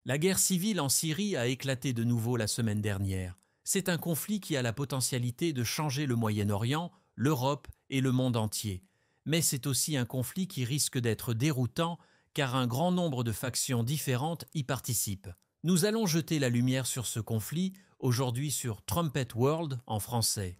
La guerre civile en Syrie a éclaté de nouveau la semaine dernière. C'est un conflit qui a la potentialité de changer le Moyen-Orient, l'Europe et le monde entier. Mais c'est aussi un conflit qui risque d'être déroutant car un grand nombre de factions différentes y participent. Nous allons jeter la lumière sur ce conflit, aujourd'hui sur Trumpet World en français.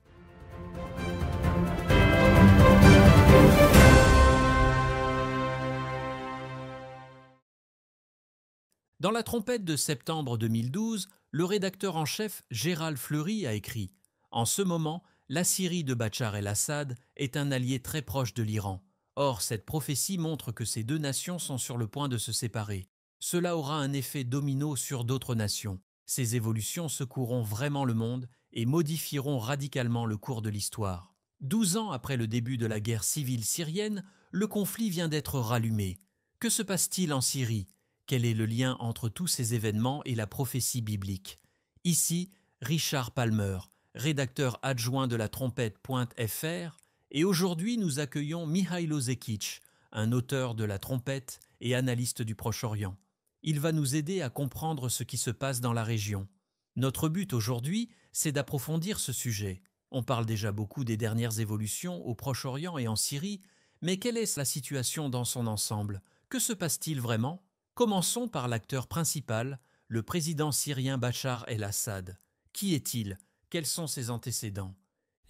Dans la trompette de septembre 2012, le rédacteur en chef Gérald Fleury a écrit « En ce moment, la Syrie de Bachar el-Assad est un allié très proche de l'Iran. Or, cette prophétie montre que ces deux nations sont sur le point de se séparer. Cela aura un effet domino sur d'autres nations. Ces évolutions secoueront vraiment le monde et modifieront radicalement le cours de l'histoire. » 12 ans après le début de la guerre civile syrienne, le conflit vient d'être rallumé. Que se passe-t-il en Syrie ? Quel est le lien entre tous ces événements et la prophétie biblique? Ici, Richard Palmer, rédacteur adjoint de la trompette.fr, et aujourd'hui nous accueillons Mihailo Zekic, un auteur de la trompette et analyste du Proche-Orient. Il va nous aider à comprendre ce qui se passe dans la région. Notre but aujourd'hui, c'est d'approfondir ce sujet. On parle déjà beaucoup des dernières évolutions au Proche-Orient et en Syrie, mais quelle est la situation dans son ensemble? Que se passe-t-il vraiment? Commençons par l'acteur principal, le président syrien Bachar el-Assad. Qui est-il? Quels sont ses antécédents?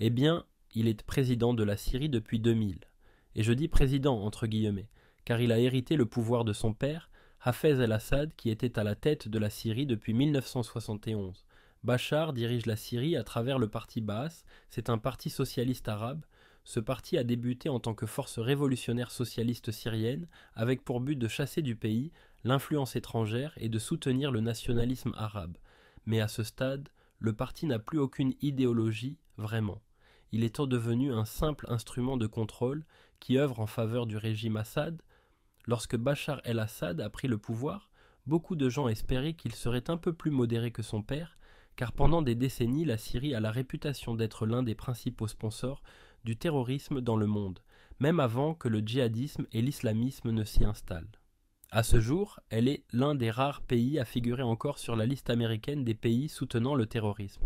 Eh bien, il est président de la Syrie depuis 2000. Et je dis président entre guillemets, car il a hérité le pouvoir de son père, Hafez el-Assad, qui était à la tête de la Syrie depuis 1971. Bachar dirige la Syrie à travers le parti Baas, c'est un parti socialiste arabe. Ce parti a débuté en tant que force révolutionnaire socialiste syrienne, avec pour but de chasser du pays l'influence étrangère et de soutenir le nationalisme arabe. Mais à ce stade, le parti n'a plus aucune idéologie, vraiment. Il est devenu un simple instrument de contrôle qui œuvre en faveur du régime Assad. Lorsque Bachar el-Assad a pris le pouvoir, beaucoup de gens espéraient qu'il serait un peu plus modéré que son père, car pendant des décennies, la Syrie a la réputation d'être l'un des principaux sponsors du terrorisme dans le monde, même avant que le djihadisme et l'islamisme ne s'y installent. À ce jour, elle est l'un des rares pays à figurer encore sur la liste américaine des pays soutenant le terrorisme.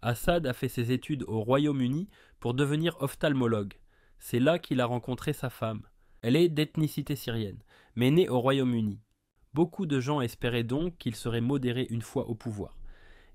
Assad a fait ses études au Royaume-Uni pour devenir ophtalmologue. C'est là qu'il a rencontré sa femme. Elle est d'ethnicité syrienne, mais née au Royaume-Uni. Beaucoup de gens espéraient donc qu'il serait modéré une fois au pouvoir.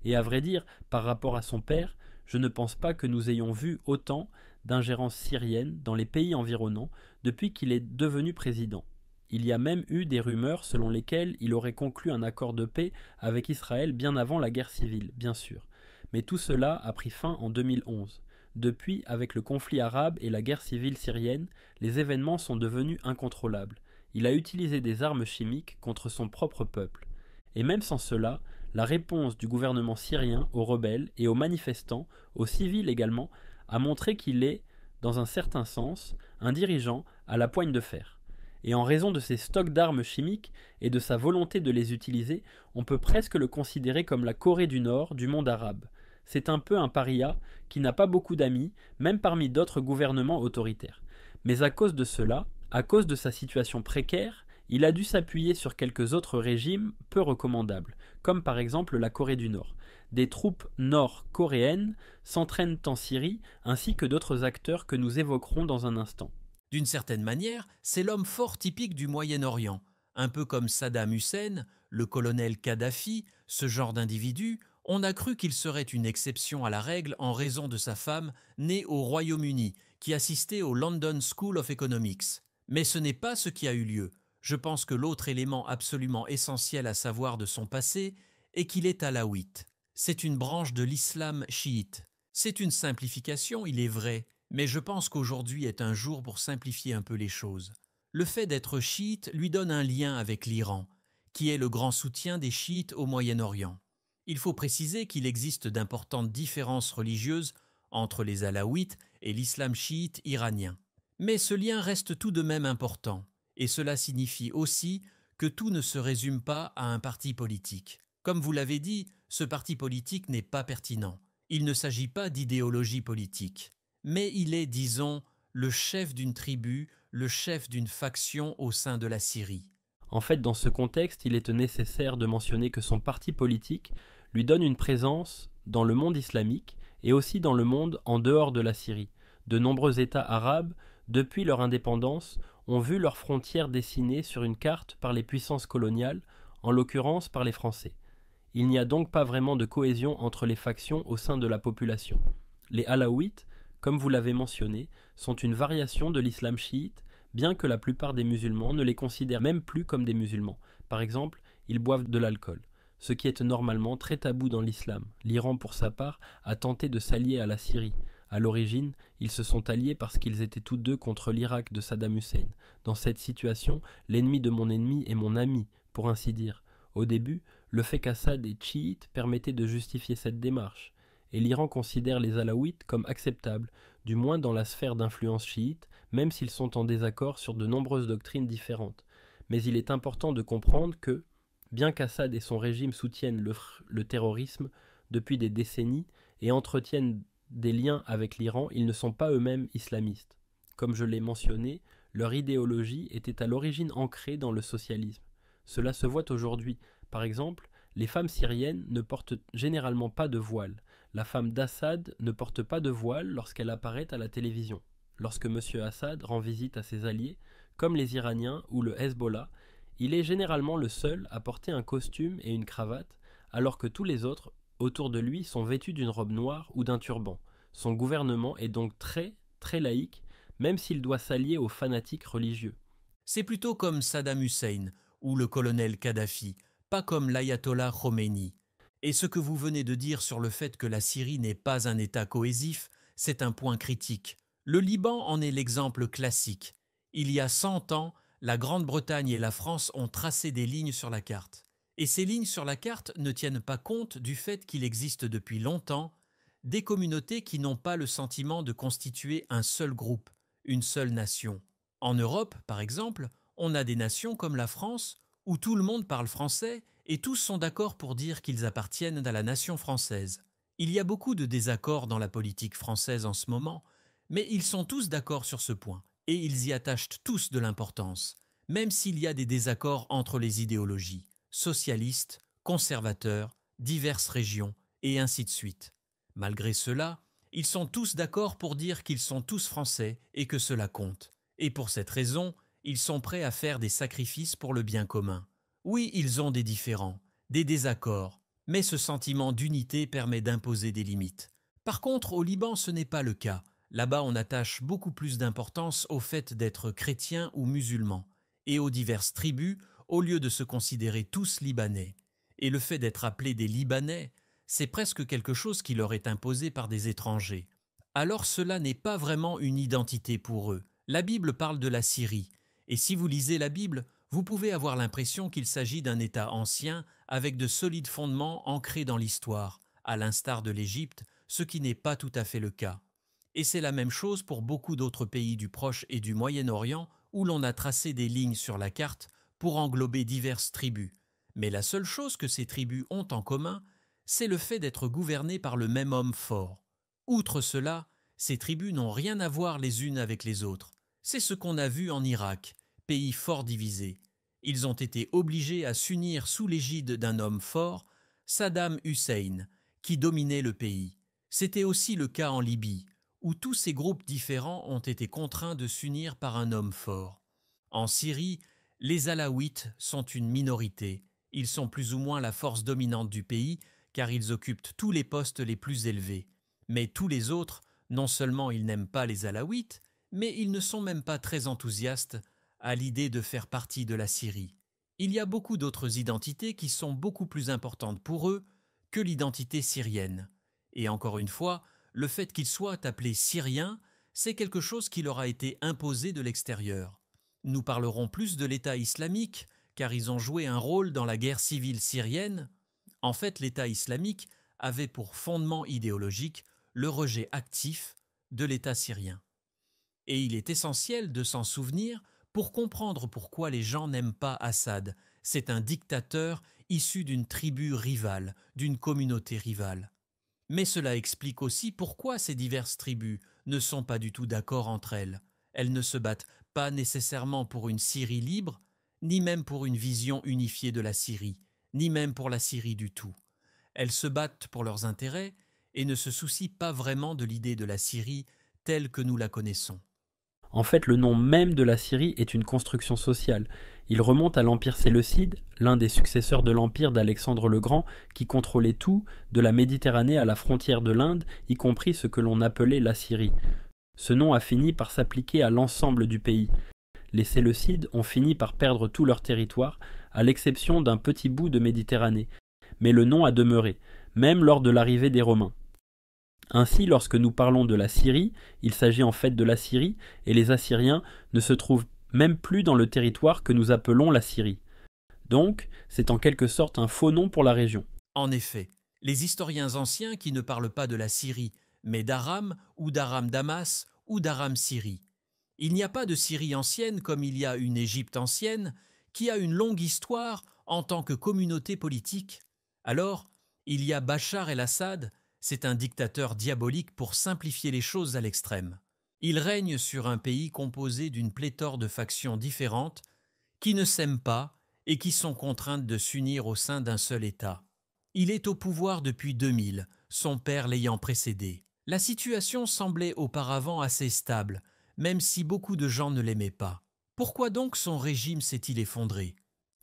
Et à vrai dire, par rapport à son père, je ne pense pas que nous ayons vu autant d'ingérence syrienne dans les pays environnants depuis qu'il est devenu président. Il y a même eu des rumeurs selon lesquelles il aurait conclu un accord de paix avec Israël bien avant la guerre civile, bien sûr. Mais tout cela a pris fin en 2011. Depuis, avec le conflit arabe et la guerre civile syrienne, les événements sont devenus incontrôlables. Il a utilisé des armes chimiques contre son propre peuple. Et même sans cela, la réponse du gouvernement syrien aux rebelles et aux manifestants, aux civils également, a montré qu'il est, dans un certain sens, un dirigeant à la poigne de fer. Et en raison de ses stocks d'armes chimiques et de sa volonté de les utiliser, on peut presque le considérer comme la Corée du Nord du monde arabe. C'est un peu un paria qui n'a pas beaucoup d'amis, même parmi d'autres gouvernements autoritaires. Mais à cause de cela, à cause de sa situation précaire, il a dû s'appuyer sur quelques autres régimes peu recommandables, comme par exemple la Corée du Nord. Des troupes nord-coréennes s'entraînent en Syrie, ainsi que d'autres acteurs que nous évoquerons dans un instant. D'une certaine manière, c'est l'homme fort typique du Moyen-Orient. Un peu comme Saddam Hussein, le colonel Kadhafi, ce genre d'individu, on a cru qu'il serait une exception à la règle en raison de sa femme née au Royaume-Uni, qui assistait au London School of Economics. Mais ce n'est pas ce qui a eu lieu. Je pense que l'autre élément absolument essentiel à savoir de son passé est qu'il est alawite. C'est une branche de l'islam chiite. C'est une simplification, il est vrai, mais je pense qu'aujourd'hui est un jour pour simplifier un peu les choses. Le fait d'être chiite lui donne un lien avec l'Iran, qui est le grand soutien des chiites au Moyen-Orient. Il faut préciser qu'il existe d'importantes différences religieuses entre les alaouites et l'islam chiite iranien. Mais ce lien reste tout de même important, et cela signifie aussi que tout ne se résume pas à un parti politique. Comme vous l'avez dit, ce parti politique n'est pas pertinent. Il ne s'agit pas d'idéologie politique, mais il est, disons, le chef d'une tribu, le chef d'une faction au sein de la Syrie. En fait, dans ce contexte, il est nécessaire de mentionner que son parti politique lui donne une présence dans le monde islamique et aussi dans le monde en dehors de la Syrie. De nombreux États arabes, depuis leur indépendance, ont vu leurs frontières dessinées sur une carte par les puissances coloniales, en l'occurrence par les Français. Il n'y a donc pas vraiment de cohésion entre les factions au sein de la population. Les Alaouites, comme vous l'avez mentionné, sont une variation de l'islam chiite, bien que la plupart des musulmans ne les considèrent même plus comme des musulmans. Par exemple, ils boivent de l'alcool, ce qui est normalement très tabou dans l'islam. L'Iran, pour sa part, a tenté de s'allier à la Syrie. À l'origine, ils se sont alliés parce qu'ils étaient tous deux contre l'Irak de Saddam Hussein. Dans cette situation, l'ennemi de mon ennemi est mon ami, pour ainsi dire. Au début, le fait qu'Assad est chiite permettait de justifier cette démarche, et l'Iran considère les Alaouites comme acceptables, du moins dans la sphère d'influence chiite, même s'ils sont en désaccord sur de nombreuses doctrines différentes. Mais il est important de comprendre que, bien qu'Assad et son régime soutiennent le terrorisme depuis des décennies et entretiennent des liens avec l'Iran, ils ne sont pas eux-mêmes islamistes. Comme je l'ai mentionné, leur idéologie était à l'origine ancrée dans le socialisme. Cela se voit aujourd'hui. Par exemple, les femmes syriennes ne portent généralement pas de voile. La femme d'Assad ne porte pas de voile lorsqu'elle apparaît à la télévision. Lorsque M. Assad rend visite à ses alliés, comme les Iraniens ou le Hezbollah, il est généralement le seul à porter un costume et une cravate, alors que tous les autres autour de lui sont vêtus d'une robe noire ou d'un turban. Son gouvernement est donc très laïque, même s'il doit s'allier aux fanatiques religieux. C'est plutôt comme Saddam Hussein ou le colonel Kadhafi, pas comme l'ayatollah Khomeini. Et ce que vous venez de dire sur le fait que la Syrie n'est pas un État cohésif, c'est un point critique. Le Liban en est l'exemple classique. Il y a 100 ans, la Grande-Bretagne et la France ont tracé des lignes sur la carte. Et ces lignes sur la carte ne tiennent pas compte du fait qu'il existe depuis longtemps des communautés qui n'ont pas le sentiment de constituer un seul groupe, une seule nation. En Europe, par exemple, on a des nations comme la France où tout le monde parle français et tous sont d'accord pour dire qu'ils appartiennent à la nation française. Il y a beaucoup de désaccords dans la politique française en ce moment, mais ils sont tous d'accord sur ce point et ils y attachent tous de l'importance, même s'il y a des désaccords entre les idéologies, socialistes, conservateurs, diverses régions et ainsi de suite. Malgré cela, ils sont tous d'accord pour dire qu'ils sont tous français et que cela compte. Et pour cette raison, ils sont prêts à faire des sacrifices pour le bien commun. Oui, ils ont des différends, des désaccords, mais ce sentiment d'unité permet d'imposer des limites. Par contre, au Liban, ce n'est pas le cas. Là-bas, on attache beaucoup plus d'importance au fait d'être chrétien ou musulman, et aux diverses tribus, au lieu de se considérer tous libanais. Et le fait d'être appelé des Libanais, c'est presque quelque chose qui leur est imposé par des étrangers. Alors cela n'est pas vraiment une identité pour eux. La Bible parle de la Syrie, et si vous lisez la Bible, vous pouvez avoir l'impression qu'il s'agit d'un État ancien avec de solides fondements ancrés dans l'histoire, à l'instar de l'Égypte, ce qui n'est pas tout à fait le cas. Et c'est la même chose pour beaucoup d'autres pays du Proche et du Moyen-Orient où l'on a tracé des lignes sur la carte pour englober diverses tribus. Mais la seule chose que ces tribus ont en commun, c'est le fait d'être gouvernées par le même homme fort. Outre cela, ces tribus n'ont rien à voir les unes avec les autres. C'est ce qu'on a vu en Irak, pays fort divisé. Ils ont été obligés à s'unir sous l'égide d'un homme fort, Saddam Hussein, qui dominait le pays. C'était aussi le cas en Libye, où tous ces groupes différents ont été contraints de s'unir par un homme fort. En Syrie, les Alaouites sont une minorité. Ils sont plus ou moins la force dominante du pays, car ils occupent tous les postes les plus élevés. Mais tous les autres, non seulement ils n'aiment pas les Alaouites, mais ils ne sont même pas très enthousiastes à l'idée de faire partie de la Syrie. Il y a beaucoup d'autres identités qui sont beaucoup plus importantes pour eux que l'identité syrienne. Et encore une fois, le fait qu'ils soient appelés Syriens, c'est quelque chose qui leur a été imposé de l'extérieur. Nous parlerons plus de l'État islamique, car ils ont joué un rôle dans la guerre civile syrienne. En fait, l'État islamique avait pour fondement idéologique le rejet actif de l'État syrien. Et il est essentiel de s'en souvenir pour comprendre pourquoi les gens n'aiment pas Assad. C'est un dictateur issu d'une tribu rivale, d'une communauté rivale. Mais cela explique aussi pourquoi ces diverses tribus ne sont pas du tout d'accord entre elles. Elles ne se battent pas nécessairement pour une Syrie libre, ni même pour une vision unifiée de la Syrie, ni même pour la Syrie du tout. Elles se battent pour leurs intérêts et ne se soucient pas vraiment de l'idée de la Syrie telle que nous la connaissons. En fait, le nom même de la Syrie est une construction sociale. Il remonte à l'Empire séleucide, l'un des successeurs de l'Empire d'Alexandre le Grand, qui contrôlait tout, de la Méditerranée à la frontière de l'Inde, y compris ce que l'on appelait la Syrie. Ce nom a fini par s'appliquer à l'ensemble du pays. Les Séleucides ont fini par perdre tout leur territoire, à l'exception d'un petit bout de Méditerranée. Mais le nom a demeuré, même lors de l'arrivée des Romains. Ainsi, lorsque nous parlons de la Syrie, il s'agit en fait de la Syrie, et les Assyriens ne se trouvent même plus dans le territoire que nous appelons la Syrie. Donc, c'est en quelque sorte un faux nom pour la région. En effet, les historiens anciens qui ne parlent pas de la Syrie, mais d'Aram ou d'Aram-Damas ou d'Aram-Syrie. Il n'y a pas de Syrie ancienne comme il y a une Égypte ancienne, qui a une longue histoire en tant que communauté politique. Alors, il y a Bachar el-Assad, c'est un dictateur diabolique pour simplifier les choses à l'extrême. Il règne sur un pays composé d'une pléthore de factions différentes qui ne s'aiment pas et qui sont contraintes de s'unir au sein d'un seul État. Il est au pouvoir depuis 2000, son père l'ayant précédé. La situation semblait auparavant assez stable, même si beaucoup de gens ne l'aimaient pas. Pourquoi donc son régime s'est-il effondré ?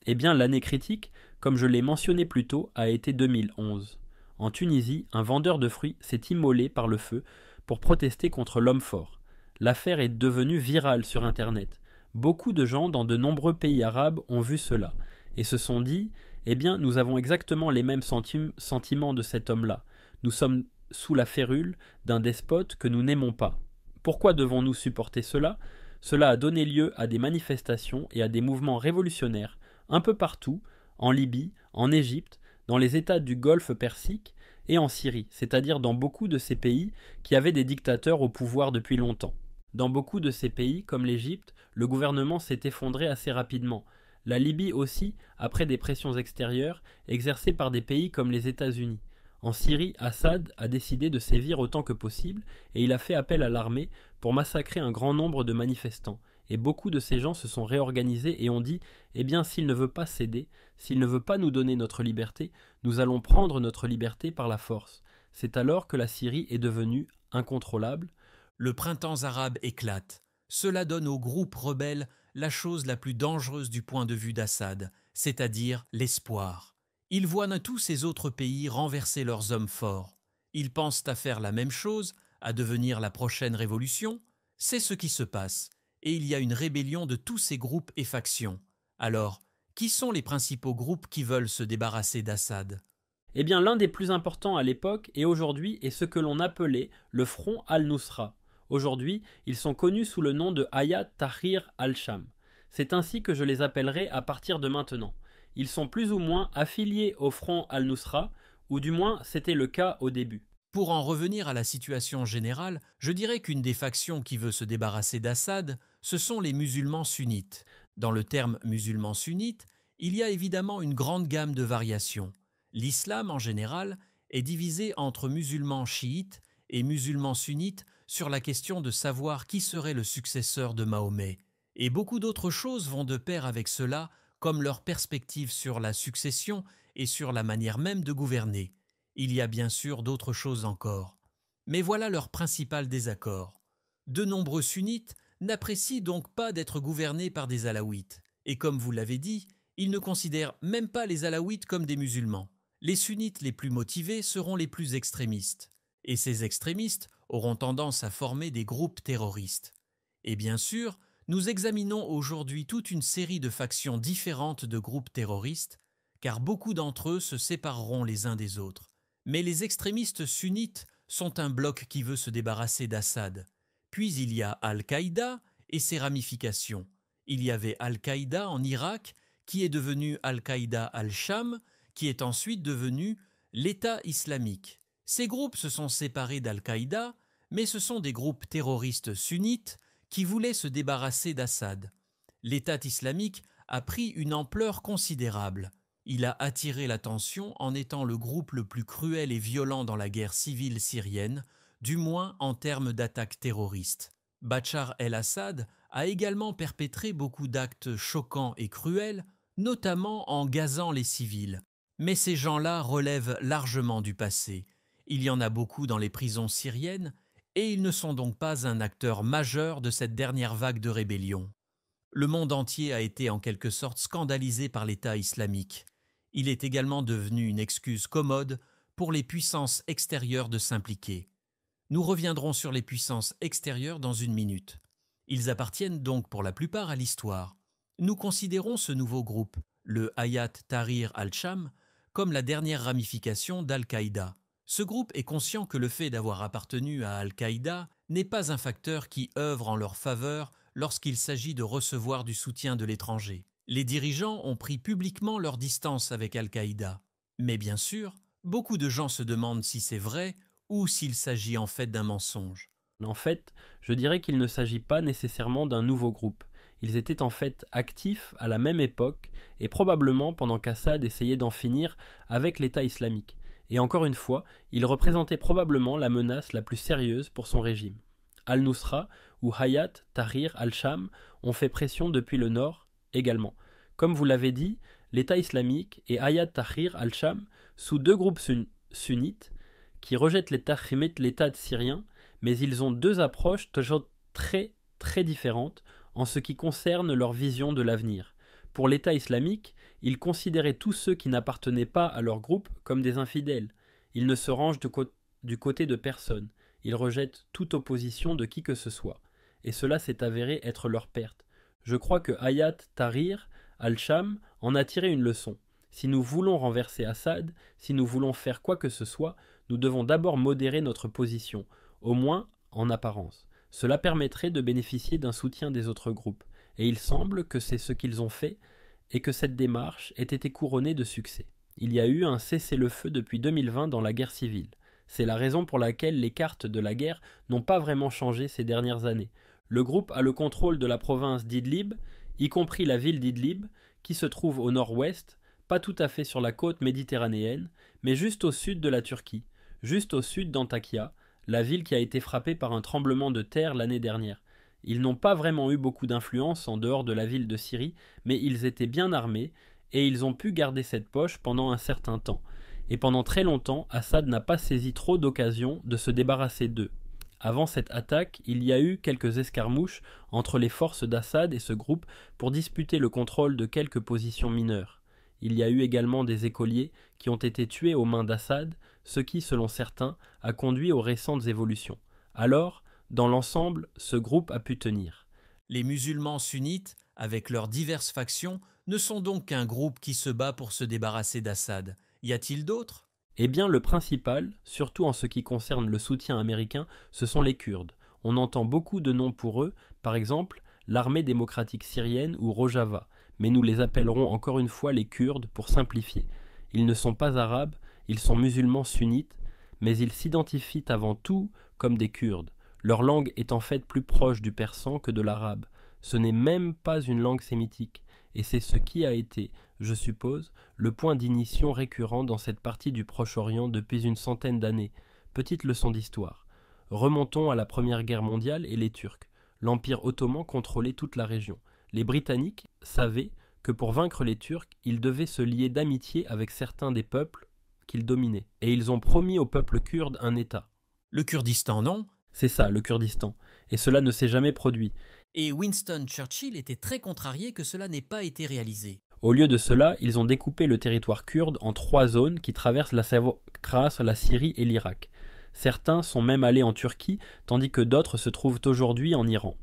Eh bien, l'année critique, comme je l'ai mentionné plus tôt, a été 2011. En Tunisie, un vendeur de fruits s'est immolé par le feu pour protester contre l'homme fort. L'affaire est devenue virale sur Internet. Beaucoup de gens dans de nombreux pays arabes ont vu cela et se sont dit « Eh bien, nous avons exactement les mêmes sentiments de cet homme-là. Nous sommes sous la férule d'un despote que nous n'aimons pas. Pourquoi devons-nous supporter cela ? Cela a donné lieu à des manifestations et à des mouvements révolutionnaires un peu partout, en Libye, en Égypte, dans les États du Golfe Persique et en Syrie, c'est-à-dire dans beaucoup de ces pays qui avaient des dictateurs au pouvoir depuis longtemps. Dans beaucoup de ces pays, comme l'Égypte, le gouvernement s'est effondré assez rapidement. La Libye aussi, après des pressions extérieures exercées par des pays comme les États-Unis. En Syrie, Assad a décidé de sévir autant que possible et il a fait appel à l'armée pour massacrer un grand nombre de manifestants. Et beaucoup de ces gens se sont réorganisés et ont dit « Eh bien, s'il ne veut pas céder, s'il ne veut pas nous donner notre liberté, nous allons prendre notre liberté par la force. » C'est alors que la Syrie est devenue incontrôlable. Le printemps arabe éclate. Cela donne aux groupes rebelles la chose la plus dangereuse du point de vue d'Assad, c'est-à-dire l'espoir. Ils voient dans tous ces autres pays renverser leurs hommes forts. Ils pensent à faire la même chose, à devenir la prochaine révolution. C'est ce qui se passe. Et il y a une rébellion de tous ces groupes et factions. Alors, qui sont les principaux groupes qui veulent se débarrasser d'Assad ? Eh bien, l'un des plus importants à l'époque et aujourd'hui est ce que l'on appelait le Front al-Nusra. Aujourd'hui, ils sont connus sous le nom de Hayat Tahrir al-Sham. C'est ainsi que je les appellerai à partir de maintenant. Ils sont plus ou moins affiliés au Front al-Nusra, ou du moins c'était le cas au début. Pour en revenir à la situation générale, je dirais qu'une des factions qui veut se débarrasser d'Assad, ce sont les musulmans sunnites. Dans le terme musulman sunnite, il y a évidemment une grande gamme de variations. L'islam, en général, est divisé entre musulmans chiites et musulmans sunnites sur la question de savoir qui serait le successeur de Mahomet. Et beaucoup d'autres choses vont de pair avec cela, comme leur perspective sur la succession et sur la manière même de gouverner. Il y a bien sûr d'autres choses encore. Mais voilà leur principal désaccord. De nombreux sunnites n'apprécient donc pas d'être gouvernés par des alaouites. Et comme vous l'avez dit, ils ne considèrent même pas les alaouites comme des musulmans. Les sunnites les plus motivés seront les plus extrémistes. Et ces extrémistes auront tendance à former des groupes terroristes. Et bien sûr, nous examinons aujourd'hui toute une série de factions différentes de groupes terroristes, car beaucoup d'entre eux se sépareront les uns des autres. Mais les extrémistes sunnites sont un bloc qui veut se débarrasser d'Assad. Puis il y a Al-Qaïda et ses ramifications. Il y avait Al-Qaïda en Irak, qui est devenu Al-Qaïda al-Sham, qui est ensuite devenu l'État islamique. Ces groupes se sont séparés d'Al-Qaïda, mais ce sont des groupes terroristes sunnites qui voulaient se débarrasser d'Assad. L'État islamique a pris une ampleur considérable. Il a attiré l'attention en étant le groupe le plus cruel et violent dans la guerre civile syrienne, du moins en termes d'attaques terroristes. Bachar el-Assad a également perpétré beaucoup d'actes choquants et cruels, notamment en gazant les civils. Mais ces gens-là relèvent largement du passé. Il y en a beaucoup dans les prisons syriennes, et ils ne sont donc pas un acteur majeur de cette dernière vague de rébellion. Le monde entier a été en quelque sorte scandalisé par l'État islamique. Il est également devenu une excuse commode pour les puissances extérieures de s'impliquer. Nous reviendrons sur les puissances extérieures dans une minute. Ils appartiennent donc pour la plupart à l'histoire. Nous considérons ce nouveau groupe, le Hayat Tahrir al-Sham, comme la dernière ramification d'Al-Qaïda. Ce groupe est conscient que le fait d'avoir appartenu à Al-Qaïda n'est pas un facteur qui œuvre en leur faveur lorsqu'il s'agit de recevoir du soutien de l'étranger. Les dirigeants ont pris publiquement leur distance avec Al-Qaïda. Mais bien sûr, beaucoup de gens se demandent si c'est vrai ou s'il s'agit en fait d'un mensonge. En fait, je dirais qu'il ne s'agit pas nécessairement d'un nouveau groupe. Ils étaient en fait actifs à la même époque et probablement pendant qu'Assad essayait d'en finir avec l'État islamique. Et encore une fois, ils représentaient probablement la menace la plus sérieuse pour son régime. Al-Nusra ou Hayat Tahrir al-Sham ont fait pression depuis le nord également. Comme vous l'avez dit, l'État islamique et Hayat Tahrir al-Sham, sous deux groupes sunnites, qui rejettent l'État syrien, mais ils ont deux approches toujours très différentes en ce qui concerne leur vision de l'avenir. Pour l'État islamique, ils considéraient tous ceux qui n'appartenaient pas à leur groupe comme des infidèles. Ils ne se rangent du côté de personne. Ils rejettent toute opposition de qui que ce soit. Et cela s'est avéré être leur perte. Je crois que Hayat Tahrir al-Sham en a tiré une leçon. Si nous voulons renverser Assad, si nous voulons faire quoi que ce soit, nous devons d'abord modérer notre position, au moins en apparence. Cela permettrait de bénéficier d'un soutien des autres groupes. Et il semble que c'est ce qu'ils ont fait et que cette démarche ait été couronnée de succès. Il y a eu un cessez-le-feu depuis 2020 dans la guerre civile. C'est la raison pour laquelle les cartes de la guerre n'ont pas vraiment changé ces dernières années. Le groupe a le contrôle de la province d'Idlib, y compris la ville d'Idlib, qui se trouve au nord-ouest, pas tout à fait sur la côte méditerranéenne, mais juste au sud de la Turquie, juste au sud d'Antakya, la ville qui a été frappée par un tremblement de terre l'année dernière. Ils n'ont pas vraiment eu beaucoup d'influence en dehors de la ville de Syrie, mais ils étaient bien armés et ils ont pu garder cette poche pendant un certain temps. Et pendant très longtemps, Assad n'a pas saisi trop d'occasions de se débarrasser d'eux. Avant cette attaque, il y a eu quelques escarmouches entre les forces d'Assad et ce groupe pour disputer le contrôle de quelques positions mineures. Il y a eu également des écoliers qui ont été tués aux mains d'Assad, ce qui, selon certains, a conduit aux récentes évolutions. Alors, dans l'ensemble, ce groupe a pu tenir. Les musulmans sunnites, avec leurs diverses factions, ne sont donc qu'un groupe qui se bat pour se débarrasser d'Assad. Y a-t-il d'autres ? Eh bien, le principal, surtout en ce qui concerne le soutien américain, ce sont les Kurdes. On entend beaucoup de noms pour eux, par exemple l'armée démocratique syrienne ou Rojava, mais nous les appellerons encore une fois les Kurdes pour simplifier. Ils ne sont pas arabes, ils sont musulmans sunnites, mais ils s'identifient avant tout comme des Kurdes. Leur langue est en fait plus proche du persan que de l'arabe. Ce n'est même pas une langue sémitique, et c'est ce qui a été, je suppose, le point d'ignition récurrent dans cette partie du Proche-Orient depuis une centaine d'années. Petite leçon d'histoire. Remontons à la Première Guerre mondiale et les Turcs. L'Empire ottoman contrôlait toute la région. Les Britanniques savaient que pour vaincre les Turcs, ils devaient se lier d'amitié avec certains des peuples qu'ils dominaient. Et ils ont promis au peuple kurde un État. Le Kurdistan, non ? C'est ça, le Kurdistan. Et cela ne s'est jamais produit. Et Winston Churchill était très contrarié que cela n'ait pas été réalisé. Au lieu de cela, ils ont découpé le territoire kurde en 3 zones qui traversent la Syrie et l'Irak. Certains sont même allés en Turquie, tandis que d'autres se trouvent aujourd'hui en Iran.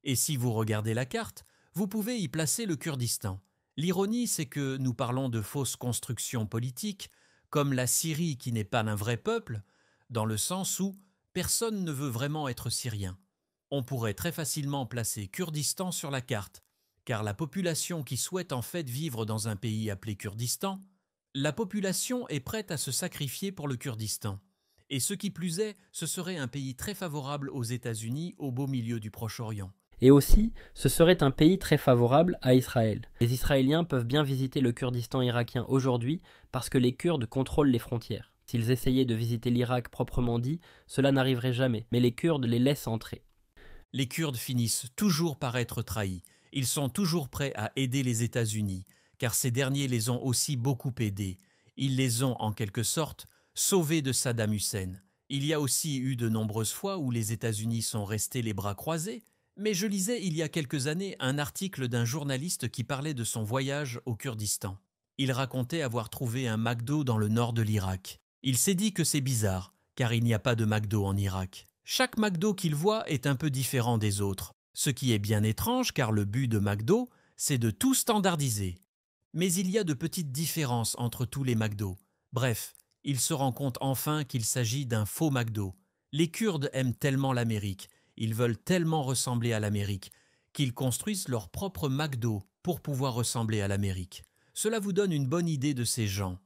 Et si vous regardez la carte, vous pouvez y placer le Kurdistan. L'ironie, c'est que nous parlons de fausses constructions politiques, comme la Syrie qui n'est pas un vrai peuple, dans le sens où personne ne veut vraiment être syrien. On pourrait très facilement placer Kurdistan sur la carte, car la population qui souhaite en fait vivre dans un pays appelé Kurdistan, la population est prête à se sacrifier pour le Kurdistan. Et ce qui plus est, ce serait un pays très favorable aux États-Unis au beau milieu du Proche-Orient. Et aussi, ce serait un pays très favorable à Israël. Les Israéliens peuvent bien visiter le Kurdistan irakien aujourd'hui parce que les Kurdes contrôlent les frontières. S'ils essayaient de visiter l'Irak proprement dit, cela n'arriverait jamais, mais les Kurdes les laissent entrer. Les Kurdes finissent toujours par être trahis. Ils sont toujours prêts à aider les États-Unis, car ces derniers les ont aussi beaucoup aidés. Ils les ont, en quelque sorte, sauvés de Saddam Hussein. Il y a aussi eu de nombreuses fois où les États-Unis sont restés les bras croisés, mais je lisais il y a quelques années un article d'un journaliste qui parlait de son voyage au Kurdistan. Il racontait avoir trouvé un McDo dans le nord de l'Irak. Il s'est dit que c'est bizarre, car il n'y a pas de McDo en Irak. Chaque McDo qu'il voit est un peu différent des autres, ce qui est bien étrange car le but de McDo, c'est de tout standardiser. Mais il y a de petites différences entre tous les McDo. Bref, il se rend compte enfin qu'il s'agit d'un faux McDo. Les Kurdes aiment tellement l'Amérique, ils veulent tellement ressembler à l'Amérique, qu'ils construisent leur propre McDo pour pouvoir ressembler à l'Amérique. Cela vous donne une bonne idée de ces gens.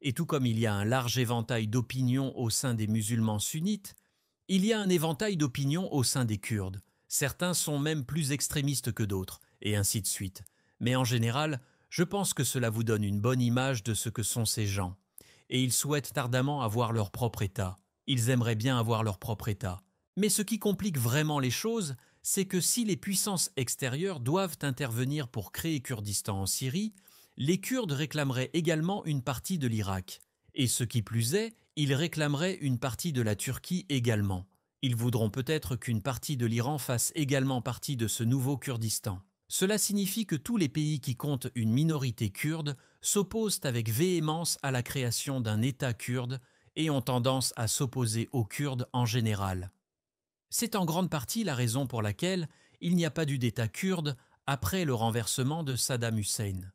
Et tout comme il y a un large éventail d'opinions au sein des musulmans sunnites, il y a un éventail d'opinions au sein des Kurdes. Certains sont même plus extrémistes que d'autres, et ainsi de suite. Mais en général, je pense que cela vous donne une bonne image de ce que sont ces gens. Et ils souhaitent ardemment avoir leur propre État. Ils aimeraient bien avoir leur propre État. Mais ce qui complique vraiment les choses, c'est que si les puissances extérieures doivent intervenir pour créer Kurdistan en Syrie, les Kurdes réclameraient également une partie de l'Irak. Et ce qui plus est, ils réclameraient une partie de la Turquie également. Ils voudront peut-être qu'une partie de l'Iran fasse également partie de ce nouveau Kurdistan. Cela signifie que tous les pays qui comptent une minorité kurde s'opposent avec véhémence à la création d'un État kurde et ont tendance à s'opposer aux Kurdes en général. C'est en grande partie la raison pour laquelle il n'y a pas eu d'État kurde après le renversement de Saddam Hussein.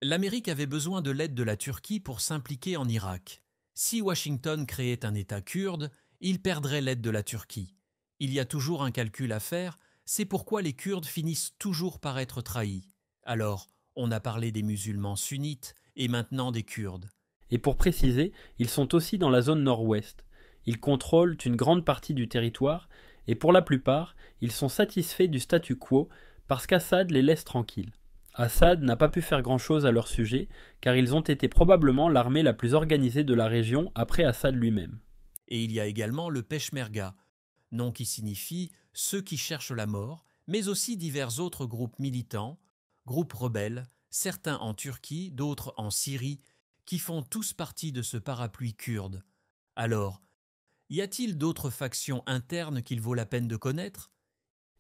L'Amérique avait besoin de l'aide de la Turquie pour s'impliquer en Irak. Si Washington créait un État kurde, il perdrait l'aide de la Turquie. Il y a toujours un calcul à faire, c'est pourquoi les Kurdes finissent toujours par être trahis. Alors, on a parlé des musulmans sunnites et maintenant des Kurdes. Et pour préciser, ils sont aussi dans la zone nord-ouest. Ils contrôlent une grande partie du territoire et pour la plupart, ils sont satisfaits du statu quo parce qu'Assad les laisse tranquilles. Assad n'a pas pu faire grand-chose à leur sujet car ils ont été probablement l'armée la plus organisée de la région après Assad lui-même. Et il y a également le Peshmerga, nom qui signifie « ceux qui cherchent la mort », mais aussi divers autres groupes militants, groupes rebelles, certains en Turquie, d'autres en Syrie, qui font tous partie de ce parapluie kurde. Alors, y a-t-il d'autres factions internes qu'il vaut la peine de connaître ?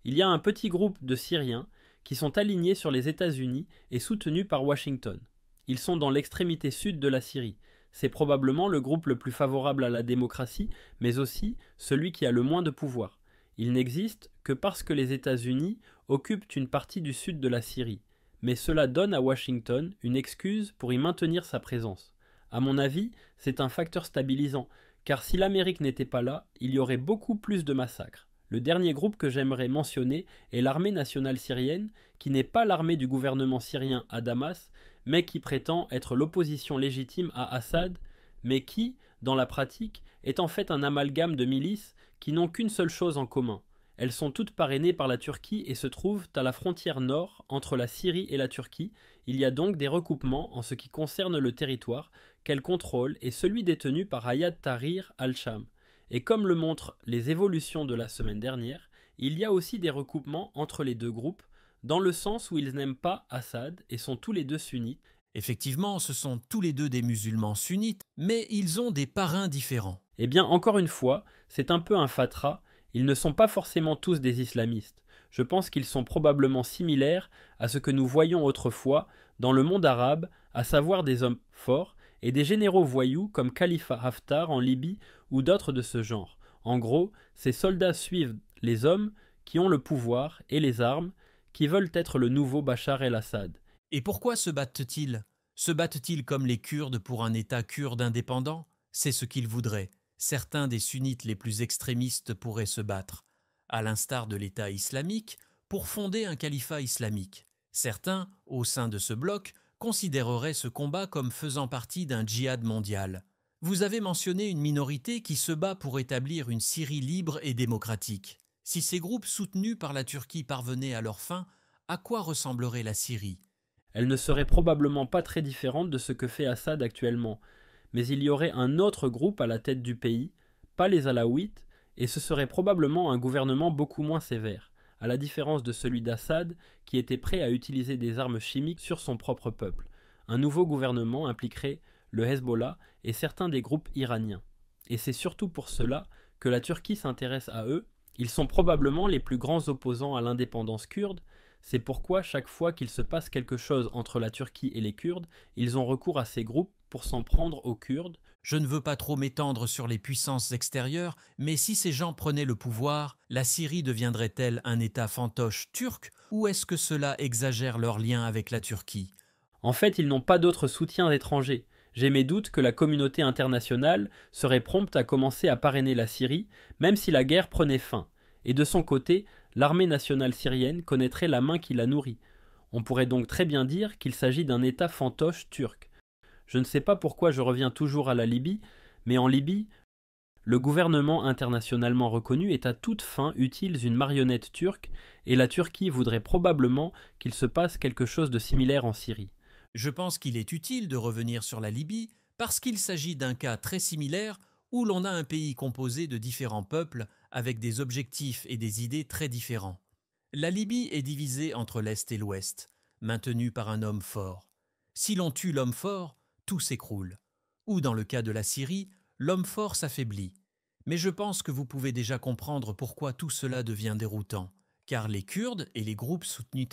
Il y a un petit groupe de Syriens qui sont alignés sur les États-Unis et soutenus par Washington. Ils sont dans l'extrémité sud de la Syrie. C'est probablement le groupe le plus favorable à la démocratie, mais aussi celui qui a le moins de pouvoir. Il n'existe que parce que les États-Unis occupent une partie du sud de la Syrie. Mais cela donne à Washington une excuse pour y maintenir sa présence. À mon avis, c'est un facteur stabilisant, car si l'Amérique n'était pas là, il y aurait beaucoup plus de massacres. Le dernier groupe que j'aimerais mentionner est l'armée nationale syrienne, qui n'est pas l'armée du gouvernement syrien à Damas, mais qui prétend être l'opposition légitime à Assad, mais qui, dans la pratique, est en fait un amalgame de milices qui n'ont qu'une seule chose en commun. Elles sont toutes parrainées par la Turquie et se trouvent à la frontière nord entre la Syrie et la Turquie. Il y a donc des recoupements en ce qui concerne le territoire qu'elles contrôlent et celui détenu par Hayat Tahrir al-Sham. Et comme le montrent les évolutions de la semaine dernière, il y a aussi des recoupements entre les deux groupes, dans le sens où ils n'aiment pas Assad et sont tous les deux sunnites. Effectivement, ce sont tous les deux des musulmans sunnites, mais ils ont des parrains différents. Eh bien, encore une fois, c'est un peu un fatras, ils ne sont pas forcément tous des islamistes. Je pense qu'ils sont probablement similaires à ce que nous voyions autrefois dans le monde arabe, à savoir des hommes forts et des généraux voyous comme Khalifa Haftar en Libye ou d'autres de ce genre. En gros, ces soldats suivent les hommes qui ont le pouvoir et les armes, qui veulent être le nouveau Bachar el-Assad. Et pourquoi se battent-ils ? Se battent-ils comme les Kurdes pour un État kurde indépendant ? C'est ce qu'ils voudraient. Certains des sunnites les plus extrémistes pourraient se battre, à l'instar de l'État islamique, pour fonder un califat islamique. Certains, au sein de ce bloc, considéreraient ce combat comme faisant partie d'un djihad mondial. Vous avez mentionné une minorité qui se bat pour établir une Syrie libre et démocratique. Si ces groupes soutenus par la Turquie parvenaient à leur fin, à quoi ressemblerait la Syrie ? Elle ne serait probablement pas très différente de ce que fait Assad actuellement, mais il y aurait un autre groupe à la tête du pays, pas les Alaouites, et ce serait probablement un gouvernement beaucoup moins sévère. à la différence de celui d'Assad qui était prêt à utiliser des armes chimiques sur son propre peuple. Un nouveau gouvernement impliquerait le Hezbollah et certains des groupes iraniens. Et c'est surtout pour cela que la Turquie s'intéresse à eux. Ils sont probablement les plus grands opposants à l'indépendance kurde. C'est pourquoi chaque fois qu'il se passe quelque chose entre la Turquie et les Kurdes, ils ont recours à ces groupes pour s'en prendre aux Kurdes. Je ne veux pas trop m'étendre sur les puissances extérieures, mais si ces gens prenaient le pouvoir, la Syrie deviendrait-elle un État fantoche turc ou est-ce que cela exagère leur lien avec la Turquie? En fait, ils n'ont pas d'autres soutiens étrangers. J'ai mes doutes que la communauté internationale serait prompte à commencer à parrainer la Syrie, même si la guerre prenait fin. Et de son côté, l'armée nationale syrienne connaîtrait la main qui la nourrit. On pourrait donc très bien dire qu'il s'agit d'un État fantoche turc. Je ne sais pas pourquoi je reviens toujours à la Libye, mais en Libye, le gouvernement internationalement reconnu est à toute fin utile une marionnette turque, et la Turquie voudrait probablement qu'il se passe quelque chose de similaire en Syrie. Je pense qu'il est utile de revenir sur la Libye parce qu'il s'agit d'un cas très similaire où l'on a un pays composé de différents peuples avec des objectifs et des idées très différents. La Libye est divisée entre l'Est et l'Ouest, maintenue par un homme fort. Si l'on tue l'homme fort, tout s'écroule. Ou dans le cas de la Syrie, l'homme fort s'affaiblit. Mais je pense que vous pouvez déjà comprendre pourquoi tout cela devient déroutant, car les Kurdes et les groupes soutenus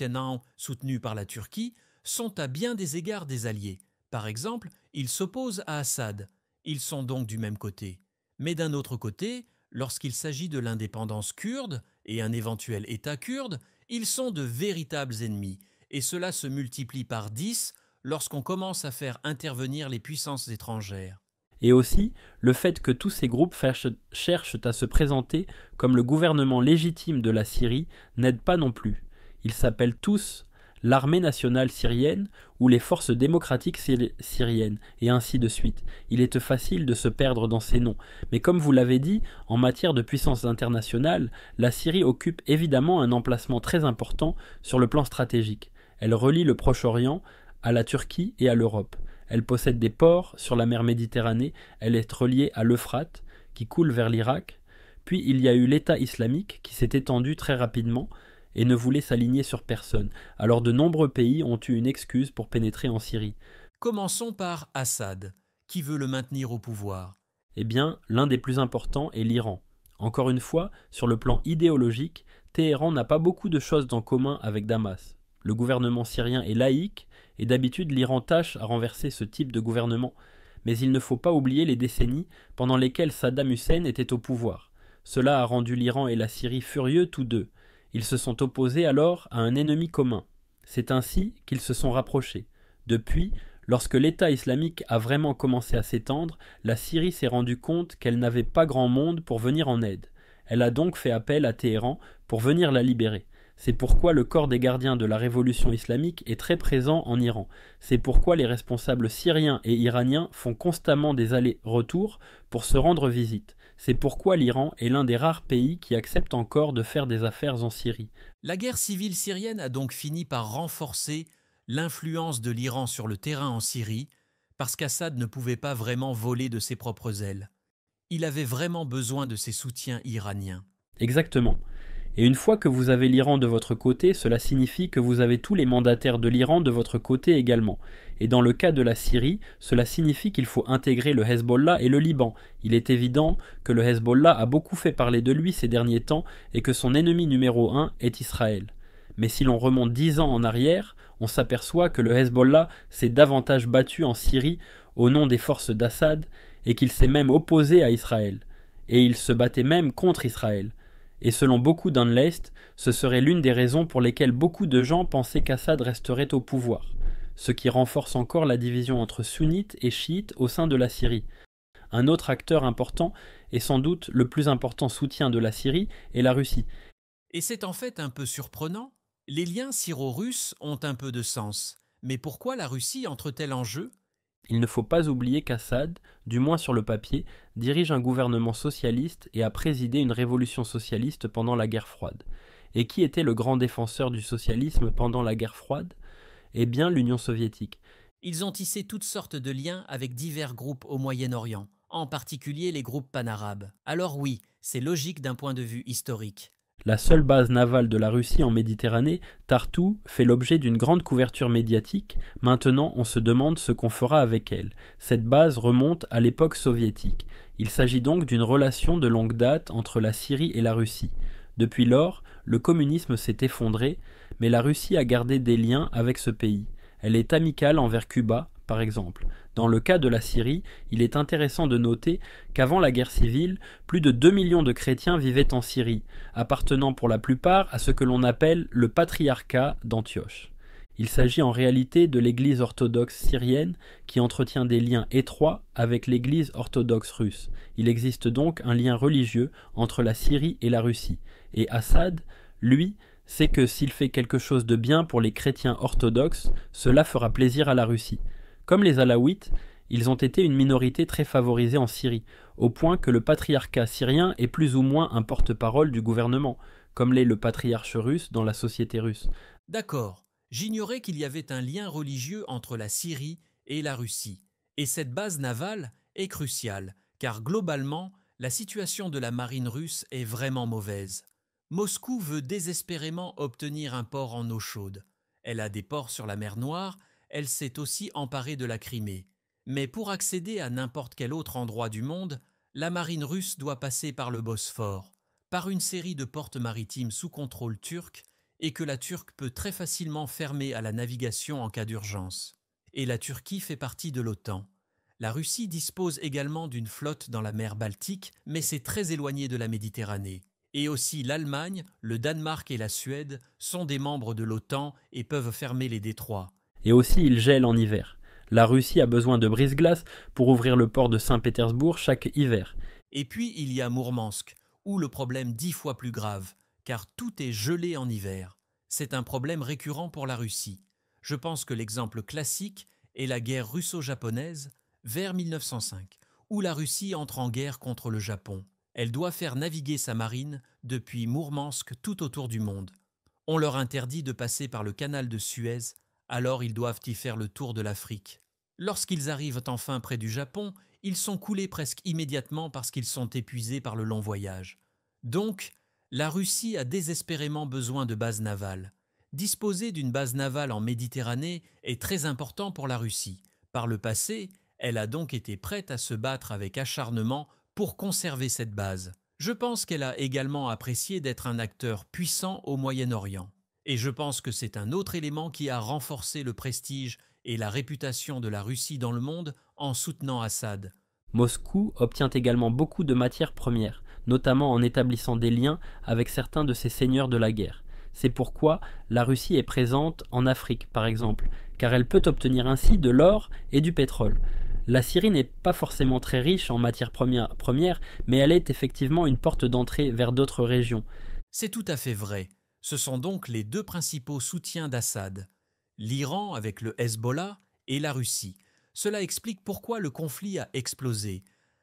par la Turquie sont à bien des égards des alliés. Par exemple, ils s'opposent à Assad. Ils sont donc du même côté. Mais d'un autre côté, lorsqu'il s'agit de l'indépendance kurde et un éventuel État kurde, ils sont de véritables ennemis, et cela se multiplie par 10 lorsqu'on commence à faire intervenir les puissances étrangères. Et aussi, le fait que tous ces groupes cherchent à se présenter comme le gouvernement légitime de la Syrie n'aide pas non plus. Ils s'appellent tous l'armée nationale syrienne ou les forces démocratiques syriennes, et ainsi de suite. Il est facile de se perdre dans ces noms. Mais comme vous l'avez dit, en matière de puissance internationale, la Syrie occupe évidemment un emplacement très important sur le plan stratégique. Elle relie le Proche-Orient à la Turquie et à l'Europe. Elle possède des ports sur la mer Méditerranée, elle est reliée à l'Euphrate, qui coule vers l'Irak. Puis il y a eu l'État islamique qui s'est étendu très rapidement et ne voulait s'aligner sur personne. Alors de nombreux pays ont eu une excuse pour pénétrer en Syrie. Commençons par Assad, qui veut le maintenir au pouvoir. Eh bien, l'un des plus importants est l'Iran. Encore une fois, sur le plan idéologique, Téhéran n'a pas beaucoup de choses en commun avec Damas. Le gouvernement syrien est laïque, et d'habitude l'Iran tâche à renverser ce type de gouvernement. Mais il ne faut pas oublier les décennies pendant lesquelles Saddam Hussein était au pouvoir. Cela a rendu l'Iran et la Syrie furieux tous deux. Ils se sont opposés alors à un ennemi commun. C'est ainsi qu'ils se sont rapprochés. Depuis, lorsque l'État islamique a vraiment commencé à s'étendre, la Syrie s'est rendue compte qu'elle n'avait pas grand monde pour venir en aide. Elle a donc fait appel à Téhéran pour venir la libérer. C'est pourquoi le corps des gardiens de la révolution islamique est très présent en Iran. C'est pourquoi les responsables syriens et iraniens font constamment des allers-retours pour se rendre visite. C'est pourquoi l'Iran est l'un des rares pays qui accepte encore de faire des affaires en Syrie. La guerre civile syrienne a donc fini par renforcer l'influence de l'Iran sur le terrain en Syrie, parce qu'Assad ne pouvait pas vraiment voler de ses propres ailes. Il avait vraiment besoin de ses soutiens iraniens. Exactement. Et une fois que vous avez l'Iran de votre côté, cela signifie que vous avez tous les mandataires de l'Iran de votre côté également. Et dans le cas de la Syrie, cela signifie qu'il faut intégrer le Hezbollah et le Liban. Il est évident que le Hezbollah a beaucoup fait parler de lui ces derniers temps et que son ennemi numéro 1 est Israël. Mais si l'on remonte 10 ans en arrière, on s'aperçoit que le Hezbollah s'est davantage battu en Syrie au nom des forces d'Assad et qu'il s'est même opposé à Israël. Et il se battait même contre Israël. Et selon beaucoup d'analystes, ce serait l'une des raisons pour lesquelles beaucoup de gens pensaient qu'Assad resterait au pouvoir, ce qui renforce encore la division entre sunnites et chiites au sein de la Syrie. Un autre acteur important, et sans doute le plus important soutien de la Syrie, est la Russie. Et c'est en fait un peu surprenant. Les liens syro-russes ont un peu de sens. Mais pourquoi la Russie entre-t-elle en jeu ? Il ne faut pas oublier qu'Assad, du moins sur le papier, dirige un gouvernement socialiste et a présidé une révolution socialiste pendant la guerre froide. Et qui était le grand défenseur du socialisme pendant la guerre froide ? Eh bien l'Union soviétique. Ils ont tissé toutes sortes de liens avec divers groupes au Moyen-Orient, en particulier les groupes panarabes. Alors oui, c'est logique d'un point de vue historique. La seule base navale de la Russie en Méditerranée, Tartou, fait l'objet d'une grande couverture médiatique. Maintenant, on se demande ce qu'on fera avec elle. Cette base remonte à l'époque soviétique. Il s'agit donc d'une relation de longue date entre la Syrie et la Russie. Depuis lors, le communisme s'est effondré, mais la Russie a gardé des liens avec ce pays. Elle est amicale envers Cuba, par exemple. Dans le cas de la Syrie, il est intéressant de noter qu'avant la guerre civile, plus de 2 millions de chrétiens vivaient en Syrie, appartenant pour la plupart à ce que l'on appelle le patriarcat d'Antioche. Il s'agit en réalité de l'Église orthodoxe syrienne qui entretient des liens étroits avec l'Église orthodoxe russe. Il existe donc un lien religieux entre la Syrie et la Russie. Et Assad, lui, sait que s'il fait quelque chose de bien pour les chrétiens orthodoxes, cela fera plaisir à la Russie. Comme les Alaouites, ils ont été une minorité très favorisée en Syrie, au point que le patriarcat syrien est plus ou moins un porte-parole du gouvernement, comme l'est le patriarche russe dans la société russe. D'accord, j'ignorais qu'il y avait un lien religieux entre la Syrie et la Russie. Et cette base navale est cruciale, car globalement, la situation de la marine russe est vraiment mauvaise. Moscou veut désespérément obtenir un port en eau chaude. Elle a des ports sur la mer Noire, elle s'est aussi emparée de la Crimée. Mais pour accéder à n'importe quel autre endroit du monde, la marine russe doit passer par le Bosphore, par une série de portes maritimes sous contrôle turc et que la Turquie peut très facilement fermer à la navigation en cas d'urgence. Et la Turquie fait partie de l'OTAN. La Russie dispose également d'une flotte dans la mer Baltique, mais c'est très éloigné de la Méditerranée. Et aussi l'Allemagne, le Danemark et la Suède sont des membres de l'OTAN et peuvent fermer les détroits. Et aussi il gèle en hiver. La Russie a besoin de brise-glace pour ouvrir le port de Saint-Pétersbourg chaque hiver. Et puis il y a Mourmansk, où le problème 10 fois plus grave, car tout est gelé en hiver. C'est un problème récurrent pour la Russie. Je pense que l'exemple classique est la guerre russo-japonaise vers 1905, où la Russie entre en guerre contre le Japon. Elle doit faire naviguer sa marine depuis Mourmansk tout autour du monde. On leur interdit de passer par le canal de Suez, alors ils doivent y faire le tour de l'Afrique. Lorsqu'ils arrivent enfin près du Japon, ils sont coulés presque immédiatement parce qu'ils sont épuisés par le long voyage. Donc, la Russie a désespérément besoin de bases navales. Disposer d'une base navale en Méditerranée est très important pour la Russie. Par le passé, elle a donc été prête à se battre avec acharnement pour conserver cette base. Je pense qu'elle a également apprécié d'être un acteur puissant au Moyen-Orient. Et je pense que c'est un autre élément qui a renforcé le prestige et la réputation de la Russie dans le monde en soutenant Assad. Moscou obtient également beaucoup de matières premières, notamment en établissant des liens avec certains de ses seigneurs de la guerre. C'est pourquoi la Russie est présente en Afrique, par exemple, car elle peut obtenir ainsi de l'or et du pétrole. La Syrie n'est pas forcément très riche en matières premières, mais elle est effectivement une porte d'entrée vers d'autres régions. C'est tout à fait vrai. Ce sont donc les deux principaux soutiens d'Assad, l'Iran avec le Hezbollah et la Russie. Cela explique pourquoi le conflit a explosé,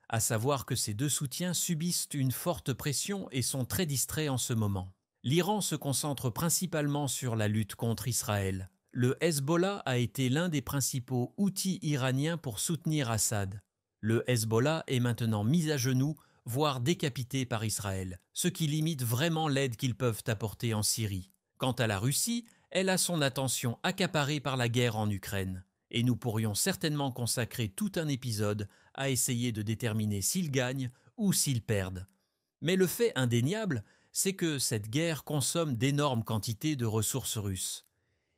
à savoir que ces deux soutiens subissent une forte pression et sont très distraits en ce moment. L'Iran se concentre principalement sur la lutte contre Israël. Le Hezbollah a été l'un des principaux outils iraniens pour soutenir Assad. Le Hezbollah est maintenant mis à genoux, voire décapité par Israël, ce qui limite vraiment l'aide qu'ils peuvent apporter en Syrie. Quant à la Russie, elle a son attention accaparée par la guerre en Ukraine. Et nous pourrions certainement consacrer tout un épisode à essayer de déterminer s'ils gagnent ou s'ils perdent. Mais le fait indéniable, c'est que cette guerre consomme d'énormes quantités de ressources russes.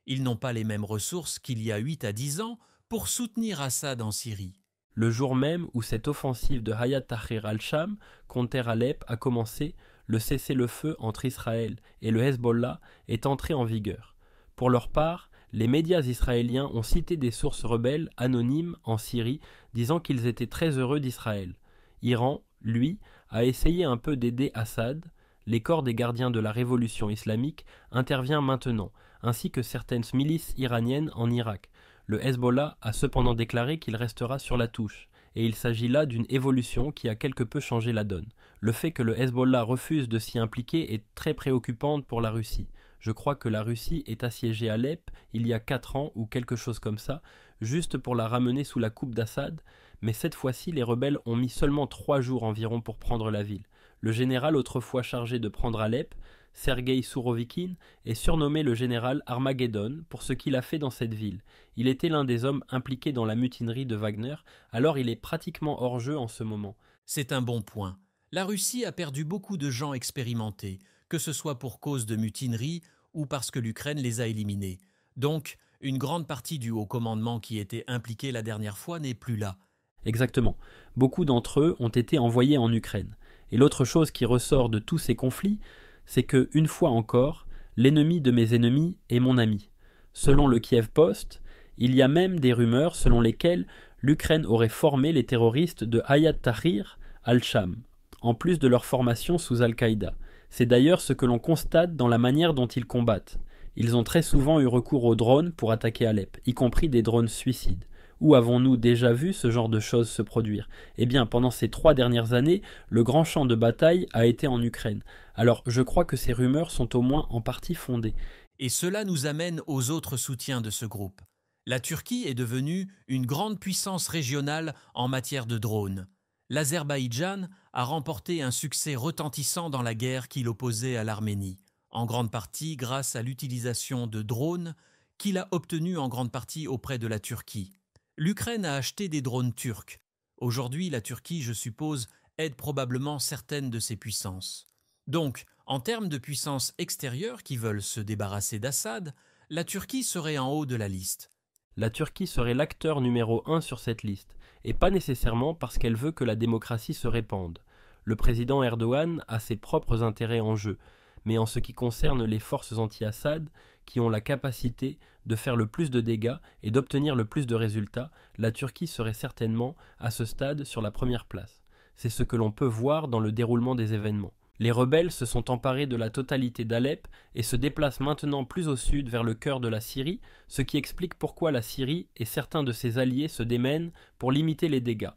Ils n'ont pas les mêmes ressources qu'il y a 8 à 10 ans pour soutenir Assad en Syrie. Le jour même où cette offensive de Hayat Tahrir al-Sham contre Alep a commencé, le cessez-le-feu entre Israël et le Hezbollah est entré en vigueur. Pour leur part, les médias israéliens ont cité des sources rebelles anonymes en Syrie disant qu'ils étaient très heureux d'Israël. Iran, lui, a essayé un peu d'aider Assad. Les corps des gardiens de la révolution islamique intervient maintenant, ainsi que certaines milices iraniennes en Irak. Le Hezbollah a cependant déclaré qu'il restera sur la touche, et il s'agit là d'une évolution qui a quelque peu changé la donne. Le fait que le Hezbollah refuse de s'y impliquer est très préoccupant pour la Russie. Je crois que la Russie est assiégée Alep il y a 4 ans ou quelque chose comme ça, juste pour la ramener sous la coupe d'Assad, mais cette fois-ci les rebelles ont mis seulement 3 jours environ pour prendre la ville. Le général autrefois chargé de prendre Alep Sergueï Sourovikine, est surnommé le général Armageddon pour ce qu'il a fait dans cette ville. Il était l'un des hommes impliqués dans la mutinerie de Wagner, alors il est pratiquement hors jeu en ce moment. C'est un bon point. La Russie a perdu beaucoup de gens expérimentés, que ce soit pour cause de mutinerie ou parce que l'Ukraine les a éliminés. Donc, une grande partie du haut commandement qui était impliqué la dernière fois n'est plus là. Exactement. Beaucoup d'entre eux ont été envoyés en Ukraine. Et l'autre chose qui ressort de tous ces conflits, c'est que, une fois encore, l'ennemi de mes ennemis est mon ami. Selon le Kiev Post, il y a même des rumeurs selon lesquelles l'Ukraine aurait formé les terroristes de Hayat Tahrir al-Sham, en plus de leur formation sous Al-Qaïda. C'est d'ailleurs ce que l'on constate dans la manière dont ils combattent. Ils ont très souvent eu recours aux drones pour attaquer Alep, y compris des drones suicides. Où avons-nous déjà vu ce genre de choses se produire? Eh bien, pendant ces 3 dernières années, le grand champ de bataille a été en Ukraine. Alors, je crois que ces rumeurs sont au moins en partie fondées. Et cela nous amène aux autres soutiens de ce groupe. La Turquie est devenue une grande puissance régionale en matière de drones. L'Azerbaïdjan a remporté un succès retentissant dans la guerre qui l'opposait à l'Arménie, en grande partie grâce à l'utilisation de drones qu'il a obtenus en grande partie auprès de la Turquie. L'Ukraine a acheté des drones turcs. Aujourd'hui, la Turquie, je suppose, aide probablement certaines de ces puissances. Donc, en termes de puissances extérieures qui veulent se débarrasser d'Assad, la Turquie serait en haut de la liste. La Turquie serait l'acteur numéro 1 sur cette liste, et pas nécessairement parce qu'elle veut que la démocratie se répande. Le président Erdogan a ses propres intérêts en jeu, mais en ce qui concerne les forces anti-Assad, qui ont la capacité de faire le plus de dégâts et d'obtenir le plus de résultats, la Turquie serait certainement, à ce stade, sur la première place. C'est ce que l'on peut voir dans le déroulement des événements. Les rebelles se sont emparés de la totalité d'Alep et se déplacent maintenant plus au sud vers le cœur de la Syrie, ce qui explique pourquoi la Syrie et certains de ses alliés se démènent pour limiter les dégâts.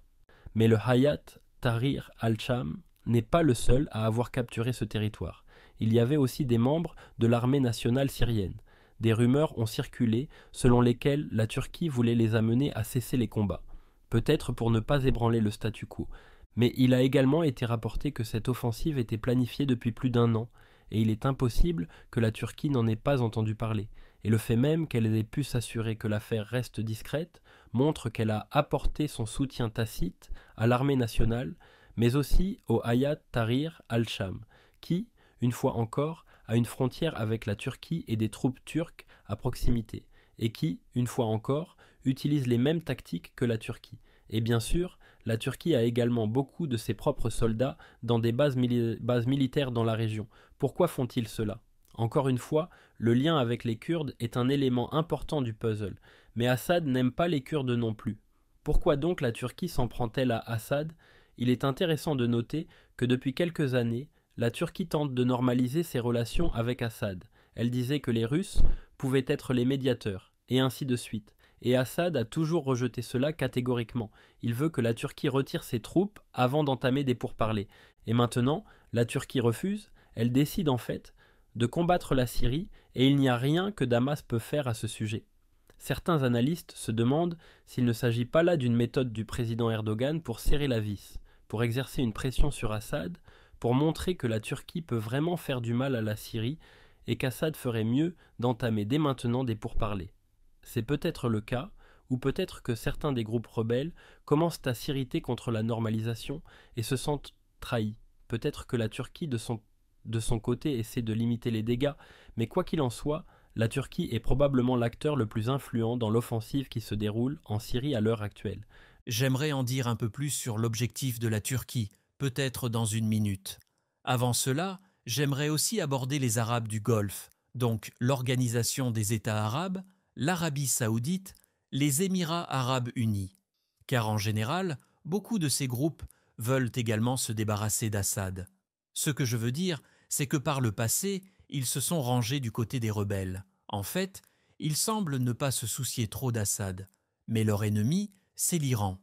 Mais le Hayat Tahrir al-Sham n'est pas le seul à avoir capturé ce territoire. Il y avait aussi des membres de l'armée nationale syrienne. Des rumeurs ont circulé selon lesquelles la Turquie voulait les amener à cesser les combats, peut-être pour ne pas ébranler le statu quo. Mais il a également été rapporté que cette offensive était planifiée depuis plus d'1 an, et il est impossible que la Turquie n'en ait pas entendu parler. Et le fait même qu'elle ait pu s'assurer que l'affaire reste discrète montre qu'elle a apporté son soutien tacite à l'armée nationale, mais aussi au Hayat Tahrir al-Sham, qui, une fois encore, a une frontière avec la Turquie et des troupes turques à proximité, et qui, une fois encore, utilise les mêmes tactiques que la Turquie. Et bien sûr, la Turquie a également beaucoup de ses propres soldats dans des bases militaires dans la région. Pourquoi font-ils cela? Encore une fois, le lien avec les Kurdes est un élément important du puzzle, mais Assad n'aime pas les Kurdes non plus. Pourquoi donc la Turquie s'en prend-elle à Assad? Il est intéressant de noter que depuis quelques années, la Turquie tente de normaliser ses relations avec Assad. Elle disait que les Russes pouvaient être les médiateurs, et ainsi de suite. Et Assad a toujours rejeté cela catégoriquement. Il veut que la Turquie retire ses troupes avant d'entamer des pourparlers. Et maintenant, la Turquie refuse, elle décide en fait de combattre la Syrie, et il n'y a rien que Damas peut faire à ce sujet. Certains analystes se demandent s'il ne s'agit pas là d'une méthode du président Erdogan pour serrer la vis, pour exercer une pression sur Assad, pour montrer que la Turquie peut vraiment faire du mal à la Syrie et qu'Assad ferait mieux d'entamer dès maintenant des pourparlers. C'est peut-être le cas, ou peut-être que certains des groupes rebelles commencent à s'irriter contre la normalisation et se sentent trahis. Peut-être que la Turquie, de son côté, essaie de limiter les dégâts, mais quoi qu'il en soit, la Turquie est probablement l'acteur le plus influent dans l'offensive qui se déroule en Syrie à l'heure actuelle. J'aimerais en dire un peu plus sur l'objectif de la Turquie, peut-être dans 1 minute. Avant cela, j'aimerais aussi aborder les Arabes du Golfe, donc l'Organisation des États arabes, l'Arabie saoudite, les Émirats arabes unis. Car en général, beaucoup de ces groupes veulent également se débarrasser d'Assad. Ce que je veux dire, c'est que par le passé, ils se sont rangés du côté des rebelles. En fait, ils semblent ne pas se soucier trop d'Assad. Mais leur ennemi, c'est l'Iran.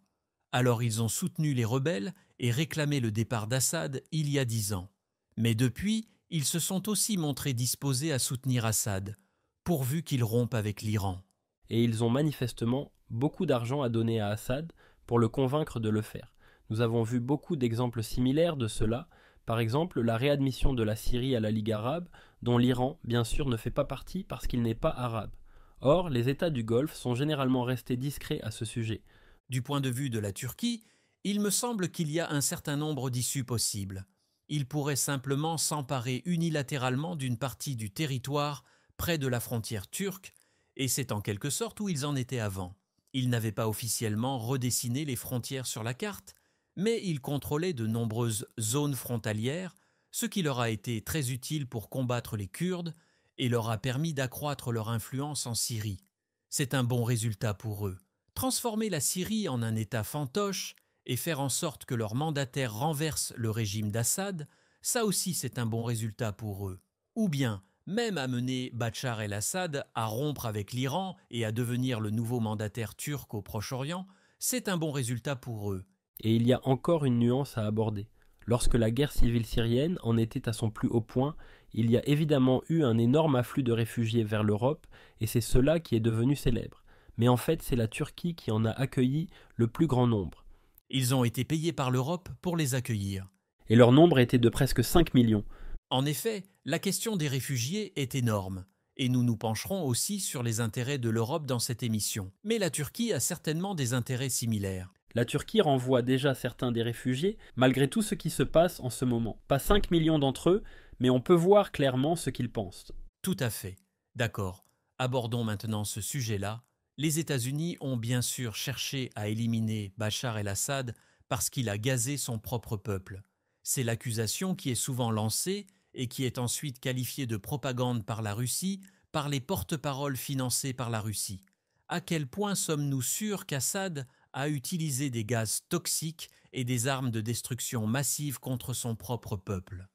Alors ils ont soutenu les rebelles et réclamé le départ d'Assad il y a 10 ans. Mais depuis, ils se sont aussi montrés disposés à soutenir Assad, pourvu qu'il rompe avec l'Iran. Et ils ont manifestement beaucoup d'argent à donner à Assad pour le convaincre de le faire. Nous avons vu beaucoup d'exemples similaires de cela, Par exemple, la réadmission de la Syrie à la Ligue arabe, dont l'Iran, bien sûr, ne fait pas partie parce qu'il n'est pas arabe. Or, les États du Golfe sont généralement restés discrets à ce sujet. Du point de vue de la Turquie, il me semble qu'il y a un certain nombre d'issues possibles. Il pourrait simplement s'emparer unilatéralement d'une partie du territoire près de la frontière turque, et c'est en quelque sorte où ils en étaient avant. Ils n'avaient pas officiellement redessiné les frontières sur la carte, mais ils contrôlaient de nombreuses zones frontalières, ce qui leur a été très utile pour combattre les Kurdes et leur a permis d'accroître leur influence en Syrie. C'est un bon résultat pour eux. Transformer la Syrie en un État fantoche et faire en sorte que leur mandataire renverse le régime d'Assad, ça aussi c'est un bon résultat pour eux. Ou bien, même amener Bachar el-Assad à rompre avec l'Iran et à devenir le nouveau mandataire turc au Proche-Orient, c'est un bon résultat pour eux. Et il y a encore une nuance à aborder. Lorsque la guerre civile syrienne en était à son plus haut point, il y a évidemment eu un énorme afflux de réfugiés vers l'Europe, et c'est cela qui est devenu célèbre. Mais en fait, c'est la Turquie qui en a accueilli le plus grand nombre. Ils ont été payés par l'Europe pour les accueillir. Et leur nombre était de presque 5 millions. En effet, la question des réfugiés est énorme, et nous nous pencherons aussi sur les intérêts de l'Europe dans cette émission. Mais la Turquie a certainement des intérêts similaires. La Turquie renvoie déjà certains des réfugiés, malgré tout ce qui se passe en ce moment. Pas 5 millions d'entre eux, mais on peut voir clairement ce qu'ils pensent. Tout à fait. D'accord. Abordons maintenant ce sujet-là. Les États-Unis ont bien sûr cherché à éliminer Bachar el-Assad parce qu'il a gazé son propre peuple. C'est l'accusation qui est souvent lancée et qui est ensuite qualifiée de propagande par la Russie, par les porte-paroles financés par la Russie. À quel point sommes-nous sûrs qu'Assad a utilisé des gaz toxiques et des armes de destruction massive contre son propre peuple?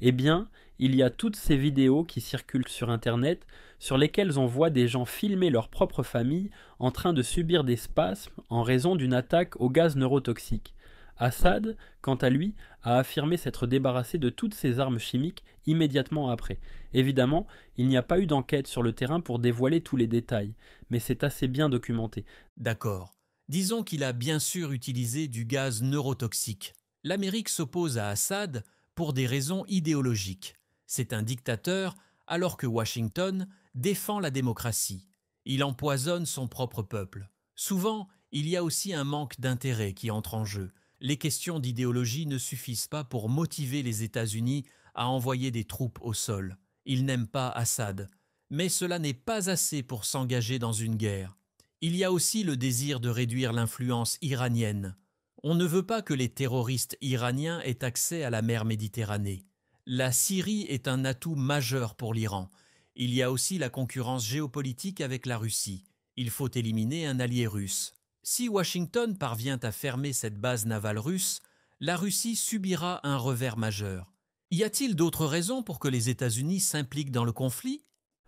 Eh bien, il y a toutes ces vidéos qui circulent sur Internet sur lesquelles on voit des gens filmer leur propre famille en train de subir des spasmes en raison d'une attaque au gaz neurotoxique. Assad, quant à lui, a affirmé s'être débarrassé de toutes ses armes chimiques immédiatement après. Évidemment, il n'y a pas eu d'enquête sur le terrain pour dévoiler tous les détails, mais c'est assez bien documenté. D'accord. Disons qu'il a bien sûr utilisé du gaz neurotoxique. L'Amérique s'oppose à Assad pour des raisons idéologiques. C'est un dictateur alors que Washington défend la démocratie. Il empoisonne son propre peuple. Souvent, il y a aussi un manque d'intérêt qui entre en jeu. Les questions d'idéologie ne suffisent pas pour motiver les États-Unis à envoyer des troupes au sol. Ils n'aiment pas Assad. Mais cela n'est pas assez pour s'engager dans une guerre. Il y a aussi le désir de réduire l'influence iranienne. On ne veut pas que les terroristes iraniens aient accès à la mer Méditerranée. La Syrie est un atout majeur pour l'Iran. Il y a aussi la concurrence géopolitique avec la Russie. Il faut éliminer un allié russe. Si Washington parvient à fermer cette base navale russe, la Russie subira un revers majeur. Y a-t-il d'autres raisons pour que les États-Unis s'impliquent dans le conflit?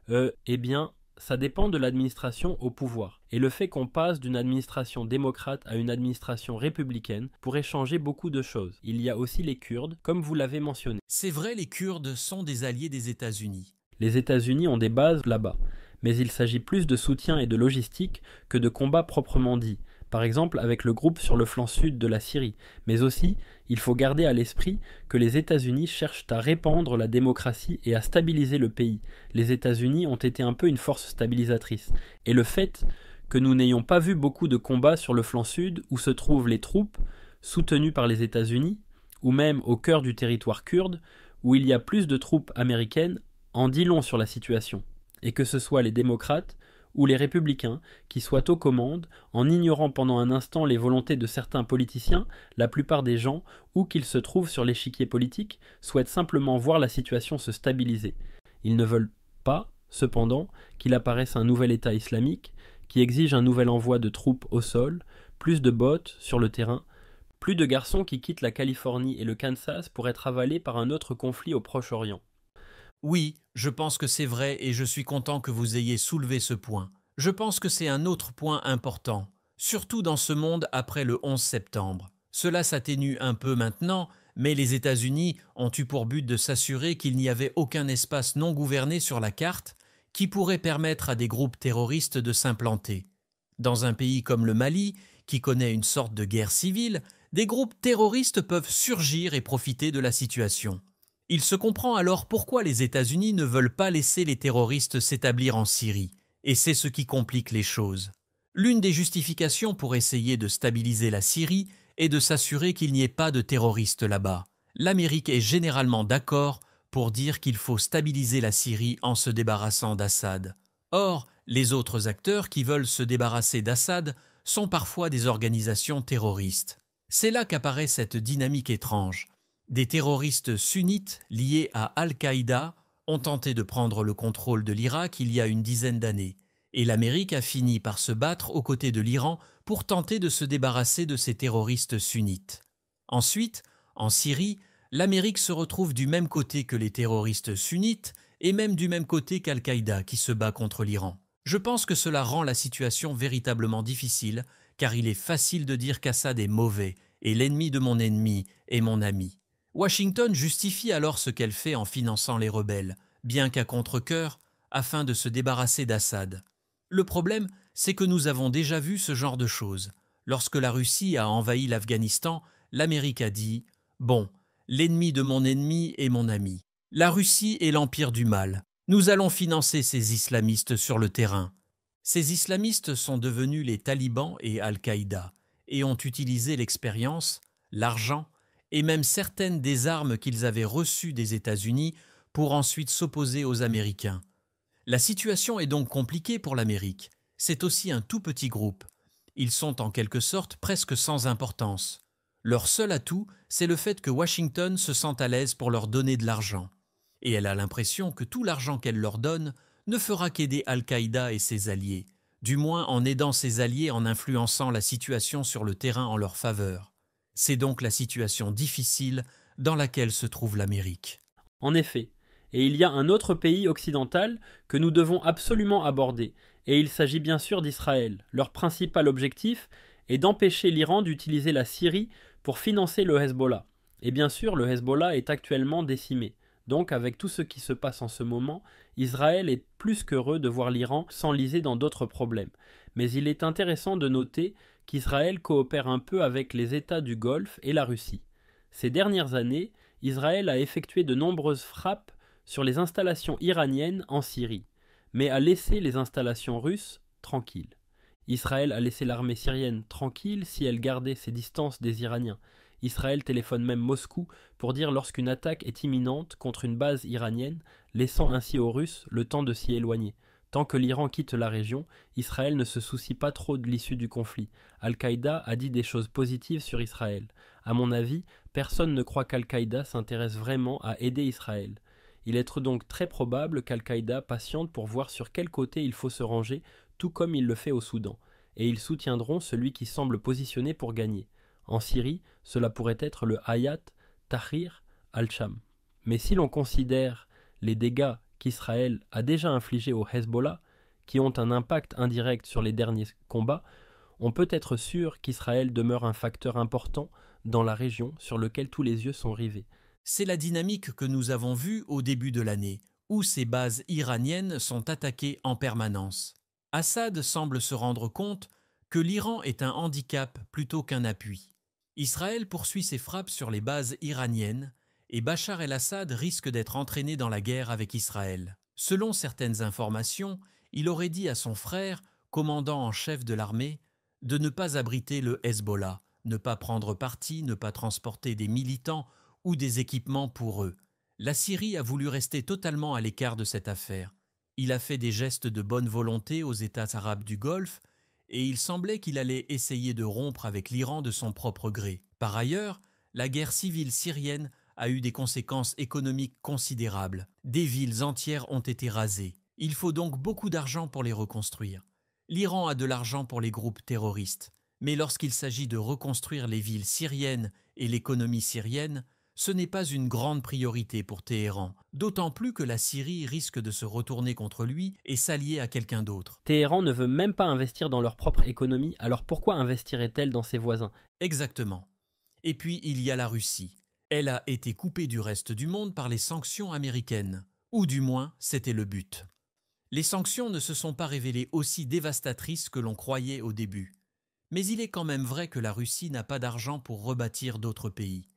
Eh bien, ça dépend de l'administration au pouvoir. Et le fait qu'on passe d'une administration démocrate à une administration républicaine pourrait changer beaucoup de choses. Il y a aussi les Kurdes, comme vous l'avez mentionné. C'est vrai, les Kurdes sont des alliés des États-Unis. Les États-Unis ont des bases là-bas, mais il s'agit plus de soutien et de logistique que de combats proprement dits. Par exemple avec le groupe sur le flanc sud de la Syrie, mais aussi, il faut garder à l'esprit que les États-Unis cherchent à répandre la démocratie et à stabiliser le pays. Les États-Unis ont été un peu une force stabilisatrice. Et le fait que nous n'ayons pas vu beaucoup de combats sur le flanc sud où se trouvent les troupes soutenues par les États-Unis, ou même au cœur du territoire kurde, où il y a plus de troupes américaines, en dit long sur la situation. Et que ce soit les démocrates ou les républicains qui soient aux commandes, en ignorant pendant un instant les volontés de certains politiciens, la plupart des gens, où qu'ils se trouvent sur l'échiquier politique, souhaitent simplement voir la situation se stabiliser. Ils ne veulent pas, cependant, qu'il apparaisse un nouvel État islamique, qui exige un nouvel envoi de troupes au sol, plus de bottes sur le terrain, plus de garçons qui quittent la Californie et le Kansas pour être avalés par un autre conflit au Proche-Orient. Oui, je pense que c'est vrai et je suis content que vous ayez soulevé ce point. Je pense que c'est un autre point important, surtout dans ce monde après le 11 septembre. Cela s'atténue un peu maintenant, mais les États-Unis ont eu pour but de s'assurer qu'il n'y avait aucun espace non gouverné sur la carte qui pourrait permettre à des groupes terroristes de s'implanter. Dans un pays comme le Mali, qui connaît une sorte de guerre civile, Des groupes terroristes peuvent surgir et profiter de la situation. Il se comprend alors pourquoi les États-Unis ne veulent pas laisser les terroristes s'établir en Syrie, et c'est ce qui complique les choses. L'une des justifications pour essayer de stabiliser la Syrie est de s'assurer qu'il n'y ait pas de terroristes là-bas. L'Amérique est généralement d'accord pour dire qu'il faut stabiliser la Syrie en se débarrassant d'Assad. Or, les autres acteurs qui veulent se débarrasser d'Assad sont parfois des organisations terroristes. C'est là qu'apparaît cette dynamique étrange. Des terroristes sunnites liés à Al-Qaïda ont tenté de prendre le contrôle de l'Irak il y a une dizaine d'années, et l'Amérique a fini par se battre aux côtés de l'Iran pour tenter de se débarrasser de ces terroristes sunnites. Ensuite, en Syrie, l'Amérique se retrouve du même côté que les terroristes sunnites et même du même côté qu'Al-Qaïda qui se bat contre l'Iran. Je pense que cela rend la situation véritablement difficile, car il est facile de dire qu'Assad est mauvais et l'ennemi de mon ennemi est mon ami. Washington justifie alors ce qu'elle fait en finançant les rebelles, bien qu'à contre-cœur, afin de se débarrasser d'Assad. Le problème, c'est que nous avons déjà vu ce genre de choses. Lorsque la Russie a envahi l'Afghanistan, l'Amérique a dit « Bon, l'ennemi de mon ennemi est mon ami. La Russie est l'empire du mal. Nous allons financer ces islamistes sur le terrain. » Ces islamistes sont devenus les talibans et Al-Qaïda et ont utilisé l'expérience, l'argent et même certaines des armes qu'ils avaient reçues des États-Unis pour ensuite s'opposer aux Américains. La situation est donc compliquée pour l'Amérique. C'est aussi un tout petit groupe. Ils sont en quelque sorte presque sans importance. Leur seul atout, c'est le fait que Washington se sent à l'aise pour leur donner de l'argent. Et elle a l'impression que tout l'argent qu'elle leur donne ne fera qu'aider Al-Qaïda et ses alliés, du moins en aidant ses alliés en influençant la situation sur le terrain en leur faveur. C'est donc la situation difficile dans laquelle se trouve l'Amérique. En effet, et il y a un autre pays occidental que nous devons absolument aborder, et il s'agit bien sûr d'Israël. Leur principal objectif est d'empêcher l'Iran d'utiliser la Syrie pour financer le Hezbollah. Et bien sûr, le Hezbollah est actuellement décimé. Donc, avec tout ce qui se passe en ce moment, Israël est plus qu'heureux de voir l'Iran s'enliser dans d'autres problèmes. Mais il est intéressant de noter qu'Israël coopère un peu avec les États du Golfe et la Russie. Ces dernières années, Israël a effectué de nombreuses frappes sur les installations iraniennes en Syrie, mais a laissé les installations russes tranquilles. Israël a laissé l'armée syrienne tranquille si elle gardait ses distances des Iraniens. Israël téléphone même Moscou pour dire lorsqu'une attaque est imminente contre une base iranienne, laissant ainsi aux Russes le temps de s'y éloigner. Tant que l'Iran quitte la région, Israël ne se soucie pas trop de l'issue du conflit. Al-Qaïda a dit des choses positives sur Israël. À mon avis, personne ne croit qu'Al-Qaïda s'intéresse vraiment à aider Israël. Il est donc très probable qu'Al-Qaïda patiente pour voir sur quel côté il faut se ranger, tout comme il le fait au Soudan, et ils soutiendront celui qui semble positionné pour gagner. En Syrie, cela pourrait être le Hayat Tahrir al-Sham. Mais si l'on considère les dégâts qu'Israël a déjà infligés au Hezbollah, qui ont un impact indirect sur les derniers combats, on peut être sûr qu'Israël demeure un facteur important dans la région sur lequel tous les yeux sont rivés. C'est la dynamique que nous avons vue au début de l'année, où ces bases iraniennes sont attaquées en permanence. Assad semble se rendre compte que l'Iran est un handicap plutôt qu'un appui. Israël poursuit ses frappes sur les bases iraniennes et Bachar el-Assad risque d'être entraîné dans la guerre avec Israël. Selon certaines informations, il aurait dit à son frère, commandant en chef de l'armée, de ne pas abriter le Hezbollah, ne pas prendre parti, ne pas transporter des militants ou des équipements pour eux. La Syrie a voulu rester totalement à l'écart de cette affaire. Il a fait des gestes de bonne volonté aux États arabes du Golfe et il semblait qu'il allait essayer de rompre avec l'Iran de son propre gré. Par ailleurs, la guerre civile syrienne a eu des conséquences économiques considérables. Des villes entières ont été rasées. Il faut donc beaucoup d'argent pour les reconstruire. L'Iran a de l'argent pour les groupes terroristes, mais lorsqu'il s'agit de reconstruire les villes syriennes et l'économie syrienne, ce n'est pas une grande priorité pour Téhéran, d'autant plus que la Syrie risque de se retourner contre lui et s'allier à quelqu'un d'autre. Téhéran ne veut même pas investir dans leur propre économie, alors pourquoi investirait-elle dans ses voisins? Exactement. Et puis il y a la Russie. Elle a été coupée du reste du monde par les sanctions américaines, ou du moins c'était le but. Les sanctions ne se sont pas révélées aussi dévastatrices que l'on croyait au début. Mais il est quand même vrai que la Russie n'a pas d'argent pour rebâtir d'autres pays.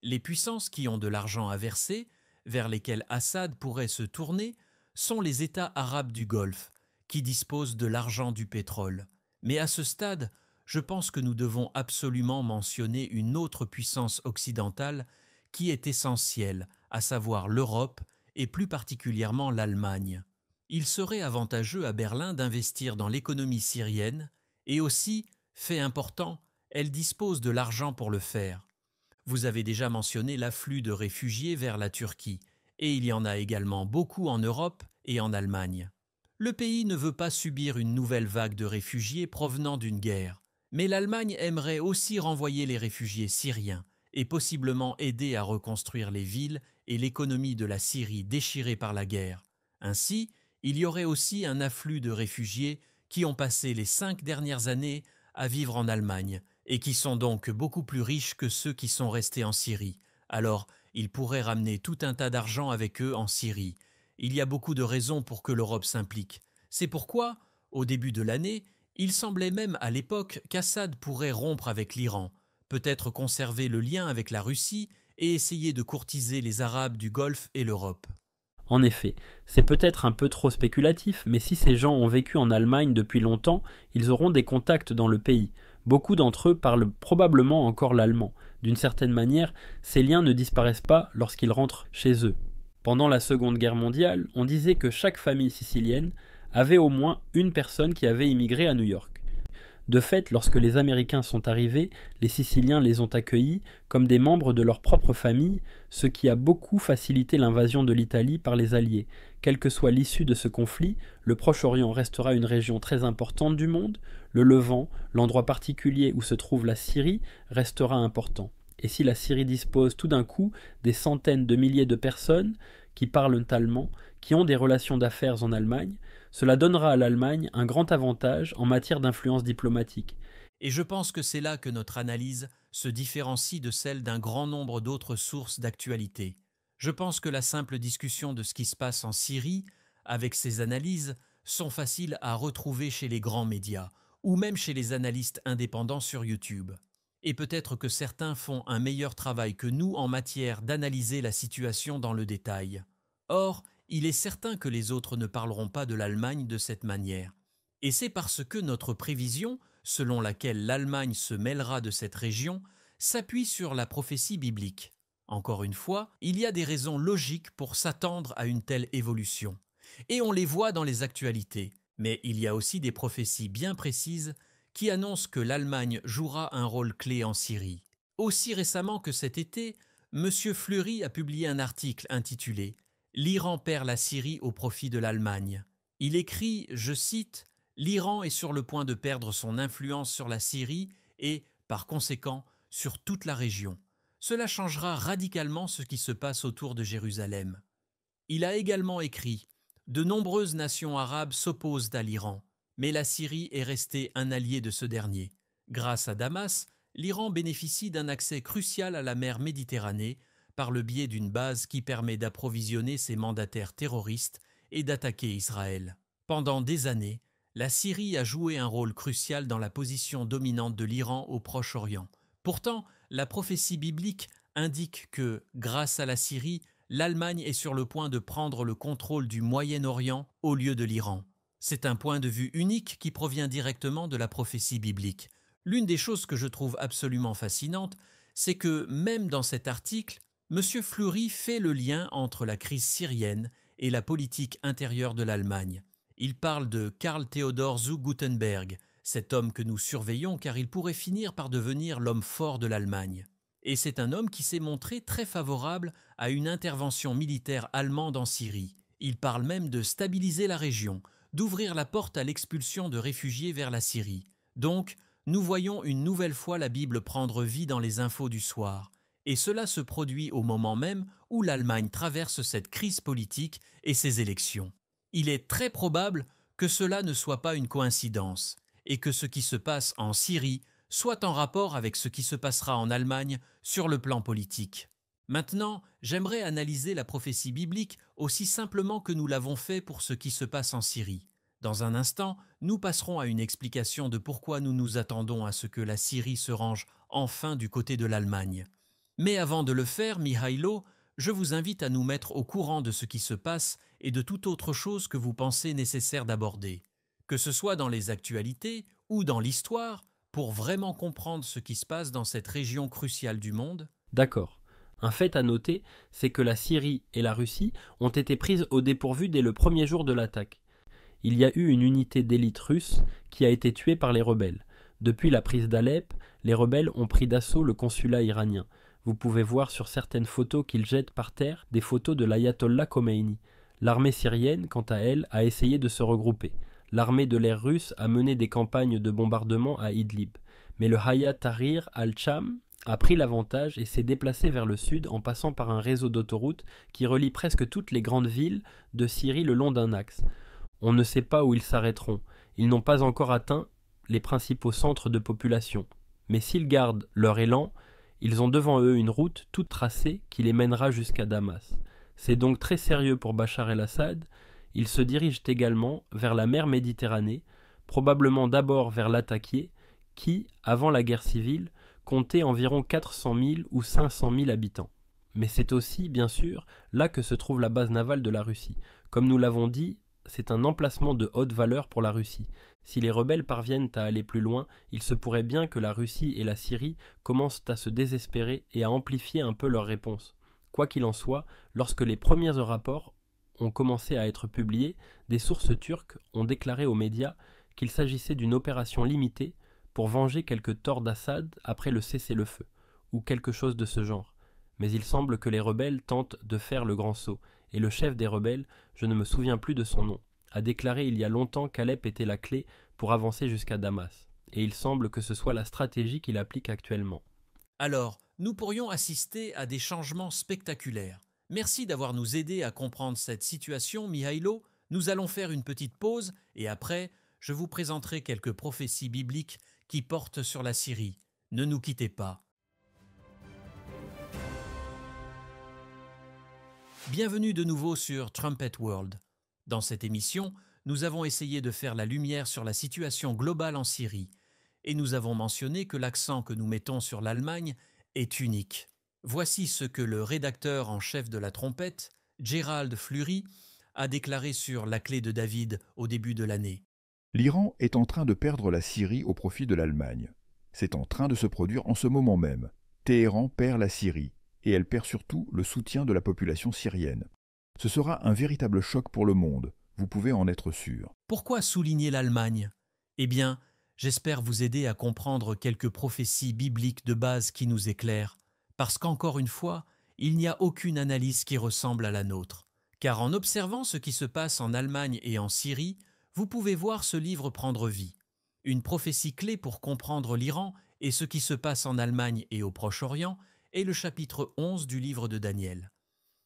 Les puissances qui ont de l'argent à verser, vers lesquelles Assad pourrait se tourner, sont les États arabes du Golfe, qui disposent de l'argent du pétrole. Mais à ce stade, je pense que nous devons absolument mentionner une autre puissance occidentale qui est essentielle, à savoir l'Europe et plus particulièrement l'Allemagne. Il serait avantageux à Berlin d'investir dans l'économie syrienne et aussi, fait important, elle dispose de l'argent pour le faire. Vous avez déjà mentionné l'afflux de réfugiés vers la Turquie, et il y en a également beaucoup en Europe et en Allemagne. Le pays ne veut pas subir une nouvelle vague de réfugiés provenant d'une guerre, mais l'Allemagne aimerait aussi renvoyer les réfugiés syriens et possiblement aider à reconstruire les villes et l'économie de la Syrie déchirée par la guerre. Ainsi, il y aurait aussi un afflux de réfugiés qui ont passé les 5 dernières années à vivre en Allemagne et qui sont donc beaucoup plus riches que ceux qui sont restés en Syrie. Alors, ils pourraient ramener tout un tas d'argent avec eux en Syrie. Il y a beaucoup de raisons pour que l'Europe s'implique. C'est pourquoi, au début de l'année, il semblait même à l'époque qu'Assad pourrait rompre avec l'Iran, peut-être conserver le lien avec la Russie et essayer de courtiser les Arabes du Golfe et l'Europe. En effet, c'est peut-être un peu trop spéculatif, mais si ces gens ont vécu en Allemagne depuis longtemps, ils auront des contacts dans le pays. Beaucoup d'entre eux parlent probablement encore l'allemand. D'une certaine manière, ces liens ne disparaissent pas lorsqu'ils rentrent chez eux. Pendant la Seconde Guerre mondiale, on disait que chaque famille sicilienne avait au moins une personne qui avait immigré à New York. De fait, lorsque les Américains sont arrivés, les Siciliens les ont accueillis comme des membres de leur propre famille, ce qui a beaucoup facilité l'invasion de l'Italie par les Alliés. Quelle que soit l'issue de ce conflit, le Proche-Orient restera une région très importante du monde, le Levant, l'endroit particulier où se trouve la Syrie, restera important. Et si la Syrie dispose tout d'un coup des centaines de milliers de personnes qui parlent allemand, qui ont des relations d'affaires en Allemagne, cela donnera à l'Allemagne un grand avantage en matière d'influence diplomatique. Et je pense que c'est là que notre analyse se différencie de celle d'un grand nombre d'autres sources d'actualité. Je pense que la simple discussion de ce qui se passe en Syrie, avec ces analyses, sont faciles à retrouver chez les grands médias, ou même chez les analystes indépendants sur YouTube. Et peut-être que certains font un meilleur travail que nous en matière d'analyser la situation dans le détail. Or, il est certain que les autres ne parleront pas de l'Allemagne de cette manière. Et c'est parce que notre prévision, selon laquelle l'Allemagne se mêlera de cette région, s'appuie sur la prophétie biblique. Encore une fois, il y a des raisons logiques pour s'attendre à une telle évolution. Et on les voit dans les actualités. Mais il y a aussi des prophéties bien précises qui annoncent que l'Allemagne jouera un rôle clé en Syrie. Aussi récemment que cet été, M. Fleury a publié un article intitulé « L'Iran perd la Syrie au profit de l'Allemagne ». Il écrit, je cite, « L'Iran est sur le point de perdre son influence sur la Syrie et, par conséquent, sur toute la région. Cela changera radicalement ce qui se passe autour de Jérusalem. » Il a également écrit « De nombreuses nations arabes s'opposent à l'Iran, mais la Syrie est restée un allié de ce dernier. Grâce à Damas, l'Iran bénéficie d'un accès crucial à la mer Méditerranée par le biais d'une base qui permet d'approvisionner ses mandataires terroristes et d'attaquer Israël. Pendant des années, la Syrie a joué un rôle crucial dans la position dominante de l'Iran au Proche-Orient. Pourtant, la prophétie biblique indique que, grâce à la Syrie, l'Allemagne est sur le point de prendre le contrôle du Moyen-Orient au lieu de l'Iran. C'est un point de vue unique qui provient directement de la prophétie biblique. L'une des choses que je trouve absolument fascinante, c'est que même dans cet article, M. Fleury fait le lien entre la crise syrienne et la politique intérieure de l'Allemagne. Il parle de Karl Theodor zu Guttenberg, cet homme que nous surveillons car il pourrait finir par devenir l'homme fort de l'Allemagne. Et c'est un homme qui s'est montré très favorable à une intervention militaire allemande en Syrie. Il parle même de stabiliser la région, d'ouvrir la porte à l'expulsion de réfugiés vers la Syrie. Donc, nous voyons une nouvelle fois la Bible prendre vie dans les infos du soir. Et cela se produit au moment même où l'Allemagne traverse cette crise politique et ses élections. Il est très probable que cela ne soit pas une coïncidence, et que ce qui se passe en Syrie soit en rapport avec ce qui se passera en Allemagne sur le plan politique. Maintenant, j'aimerais analyser la prophétie biblique aussi simplement que nous l'avons fait pour ce qui se passe en Syrie. Dans un instant, nous passerons à une explication de pourquoi nous nous attendons à ce que la Syrie se range enfin du côté de l'Allemagne. Mais avant de le faire, Mihailo, je vous invite à nous mettre au courant de ce qui se passe et de toute autre chose que vous pensez nécessaire d'aborder, que ce soit dans les actualités ou dans l'histoire, pour vraiment comprendre ce qui se passe dans cette région cruciale du monde. D'accord. Un fait à noter, c'est que la Syrie et la Russie ont été prises au dépourvu dès le premier jour de l'attaque. Il y a eu une unité d'élite russe qui a été tuée par les rebelles. Depuis la prise d'Alep, les rebelles ont pris d'assaut le consulat iranien. Vous pouvez voir sur certaines photos qu'ils jettent par terre des photos de l'ayatollah Khomeini. L'armée syrienne, quant à elle, a essayé de se regrouper. L'armée de l'air russe a mené des campagnes de bombardement à Idlib. Mais le Hayat Tahrir al-Sham a pris l'avantage et s'est déplacé vers le sud en passant par un réseau d'autoroutes qui relie presque toutes les grandes villes de Syrie le long d'un axe. On ne sait pas où ils s'arrêteront. Ils n'ont pas encore atteint les principaux centres de population. Mais s'ils gardent leur élan, ils ont devant eux une route toute tracée qui les mènera jusqu'à Damas. C'est donc très sérieux pour Bachar el-Assad. Ils se dirigent également vers la mer Méditerranée, probablement d'abord vers Latakia, qui, avant la guerre civile, comptait environ 400 000 ou 500 000 habitants. Mais c'est aussi, bien sûr, là que se trouve la base navale de la Russie. Comme nous l'avons dit, c'est un emplacement de haute valeur pour la Russie. Si les rebelles parviennent à aller plus loin, il se pourrait bien que la Russie et la Syrie commencent à se désespérer et à amplifier un peu leur réponse. Quoi qu'il en soit, lorsque les premiers rapports ont commencé à être publiés, des sources turques ont déclaré aux médias qu'il s'agissait d'une opération limitée pour venger quelques torts d'Assad après le cessez-le-feu, ou quelque chose de ce genre. Mais il semble que les rebelles tentent de faire le grand saut, et le chef des rebelles, je ne me souviens plus de son nom, a déclaré il y a longtemps qu'Alep était la clé pour avancer jusqu'à Damas, et il semble que ce soit la stratégie qu'il applique actuellement. Alors, nous pourrions assister à des changements spectaculaires. Merci d'avoir nous aidé à comprendre cette situation, Mihailo. Nous allons faire une petite pause et après, je vous présenterai quelques prophéties bibliques qui portent sur la Syrie. Ne nous quittez pas. Bienvenue de nouveau sur Trumpet World. Dans cette émission, nous avons essayé de faire la lumière sur la situation globale en Syrie et nous avons mentionné que l'accent que nous mettons sur l'Allemagne est unique. Voici ce que le rédacteur en chef de la trompette, Gerald Fleury, a déclaré sur la clé de David au début de l'année. L'Iran est en train de perdre la Syrie au profit de l'Allemagne. C'est en train de se produire en ce moment même. Téhéran perd la Syrie, et elle perd surtout le soutien de la population syrienne. Ce sera un véritable choc pour le monde, vous pouvez en être sûr. Pourquoi souligner l'Allemagne ? Eh bien, j'espère vous aider à comprendre quelques prophéties bibliques de base qui nous éclairent, parce qu'encore une fois, il n'y a aucune analyse qui ressemble à la nôtre. Car en observant ce qui se passe en Allemagne et en Syrie, vous pouvez voir ce livre prendre vie. Une prophétie clé pour comprendre l'Iran et ce qui se passe en Allemagne et au Proche-Orient est le chapitre 11 du livre de Daniel.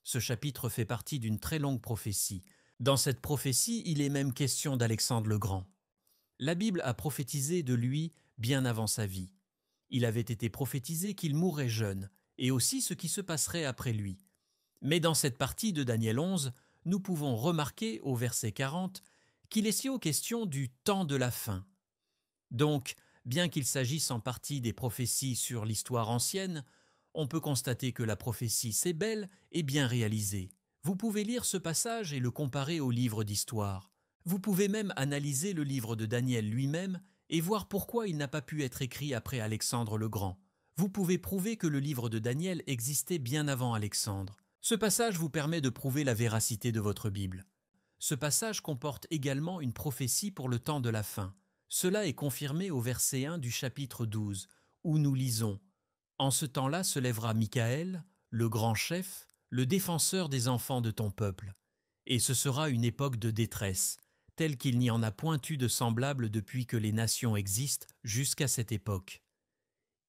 Ce chapitre fait partie d'une très longue prophétie. Dans cette prophétie, il est même question d'Alexandre le Grand. La Bible a prophétisé de lui bien avant sa vie. Il avait été prophétisé qu'il mourrait jeune, et aussi ce qui se passerait après lui. Mais dans cette partie de Daniel 11, nous pouvons remarquer au verset 40 qu'il est si question du temps de la fin. Donc, bien qu'il s'agisse en partie des prophéties sur l'histoire ancienne, on peut constater que la prophétie c'est belle et bien réalisée. Vous pouvez lire ce passage et le comparer au livre d'histoire. Vous pouvez même analyser le livre de Daniel lui-même et voir pourquoi il n'a pas pu être écrit après Alexandre le Grand. Vous pouvez prouver que le livre de Daniel existait bien avant Alexandre. Ce passage vous permet de prouver la véracité de votre Bible. Ce passage comporte également une prophétie pour le temps de la fin. Cela est confirmé au verset 1 du chapitre 12, où nous lisons « En ce temps-là se lèvera Michaël, le grand chef, le défenseur des enfants de ton peuple. Et ce sera une époque de détresse, telle qu'il n'y en a point eu de semblable depuis que les nations existent jusqu'à cette époque. »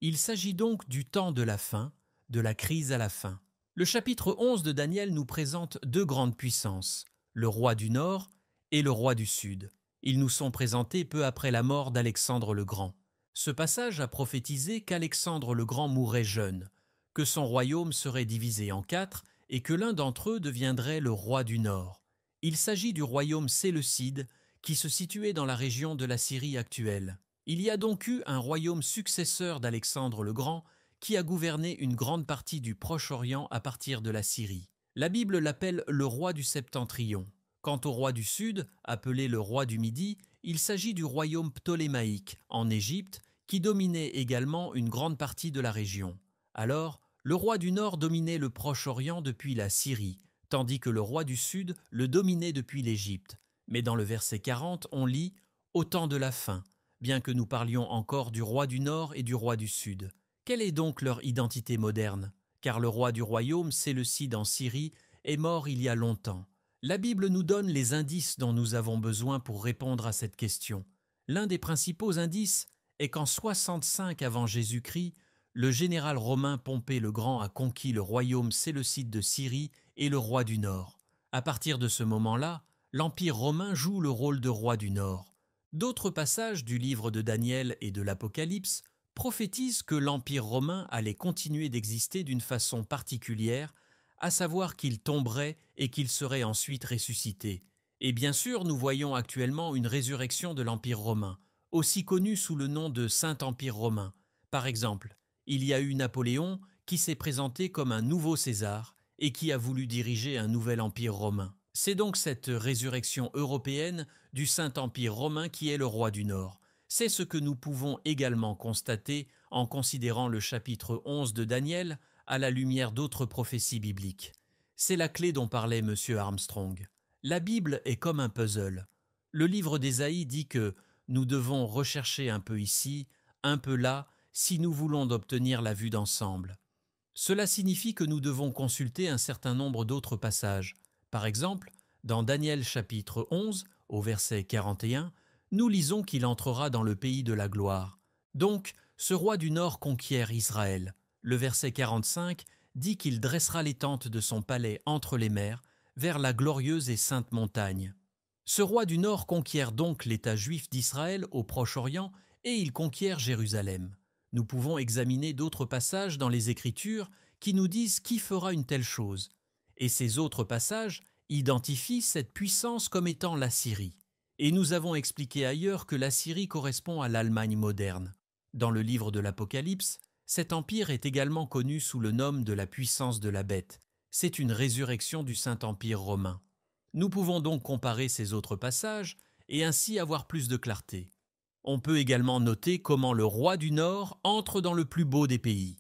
Il s'agit donc du temps de la fin, de la crise à la fin. Le chapitre 11 de Daniel nous présente deux grandes puissances, le roi du Nord et le roi du Sud. Ils nous sont présentés peu après la mort d'Alexandre le Grand. Ce passage a prophétisé qu'Alexandre le Grand mourrait jeune, que son royaume serait divisé en 4 et que l'un d'entre eux deviendrait le roi du Nord. Il s'agit du royaume séleucide qui se situait dans la région de la Syrie actuelle. Il y a donc eu un royaume successeur d'Alexandre le Grand qui a gouverné une grande partie du Proche-Orient à partir de la Syrie. La Bible l'appelle le roi du Septentrion. Quant au roi du Sud, appelé le roi du Midi, il s'agit du royaume ptolémaïque, en Égypte, qui dominait également une grande partie de la région. Alors, le roi du Nord dominait le Proche-Orient depuis la Syrie, tandis que le roi du Sud le dominait depuis l'Égypte. Mais dans le verset 40, on lit « Au temps de la fin », bien que nous parlions encore du roi du Nord et du roi du Sud. Quelle est donc leur identité moderne? Car le roi du royaume, Séleucide en Syrie, est mort il y a longtemps. La Bible nous donne les indices dont nous avons besoin pour répondre à cette question. L'un des principaux indices est qu'en 65 avant Jésus-Christ, le général romain Pompée le Grand a conquis le royaume séleucide de Syrie et le roi du Nord. À partir de ce moment-là, l'Empire romain joue le rôle de roi du Nord. D'autres passages du livre de Daniel et de l'Apocalypse prophétisent que l'Empire romain allait continuer d'exister d'une façon particulière, à savoir qu'il tomberait et qu'il serait ensuite ressuscité. Et bien sûr, nous voyons actuellement une résurrection de l'Empire romain, aussi connu sous le nom de Saint-Empire romain. Par exemple, il y a eu Napoléon qui s'est présenté comme un nouveau César et qui a voulu diriger un nouvel empire romain. C'est donc cette résurrection européenne du Saint-Empire romain qui est le roi du Nord. C'est ce que nous pouvons également constater en considérant le chapitre 11 de Daniel à la lumière d'autres prophéties bibliques. C'est la clé dont parlait M. Armstrong. La Bible est comme un puzzle. Le livre d'Ésaïe dit que nous devons rechercher un peu ici, un peu là, si nous voulons obtenir la vue d'ensemble. Cela signifie que nous devons consulter un certain nombre d'autres passages. Par exemple, dans Daniel chapitre 11, au verset 41, nous lisons qu'il entrera dans le pays de la gloire. Donc, ce roi du Nord conquiert Israël. Le verset 45 dit qu'il dressera les tentes de son palais entre les mers, vers la glorieuse et sainte montagne. Ce roi du Nord conquiert donc l'État juif d'Israël au Proche-Orient et il conquiert Jérusalem. Nous pouvons examiner d'autres passages dans les Écritures qui nous disent qui fera une telle chose. Et ces autres passages identifient cette puissance comme étant la Syrie. Et nous avons expliqué ailleurs que la Syrie correspond à l'Allemagne moderne. Dans le livre de l'Apocalypse, cet empire est également connu sous le nom de la puissance de la bête. C'est une résurrection du Saint-Empire romain. Nous pouvons donc comparer ces autres passages et ainsi avoir plus de clarté. On peut également noter comment le roi du Nord entre dans le plus beau des pays.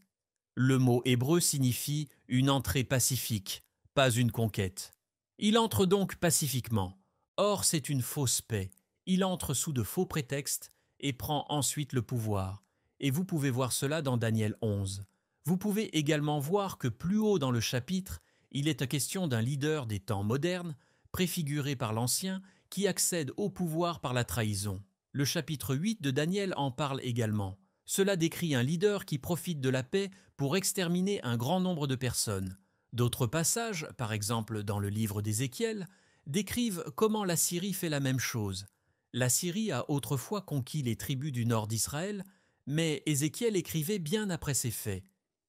Le mot hébreu signifie une entrée pacifique, pas une conquête. Il entre donc pacifiquement. Or, c'est une fausse paix. Il entre sous de faux prétextes et prend ensuite le pouvoir. Et vous pouvez voir cela dans Daniel 11. Vous pouvez également voir que plus haut dans le chapitre, il est question d'un leader des temps modernes, préfiguré par l'Ancien, qui accède au pouvoir par la trahison. Le chapitre 8 de Daniel en parle également. Cela décrit un leader qui profite de la paix pour exterminer un grand nombre de personnes. D'autres passages, par exemple dans le livre d'Ézéchiel, décrivent comment la Syrie fait la même chose. La Syrie a autrefois conquis les tribus du nord d'Israël, mais Ézéchiel écrivait bien après ces faits.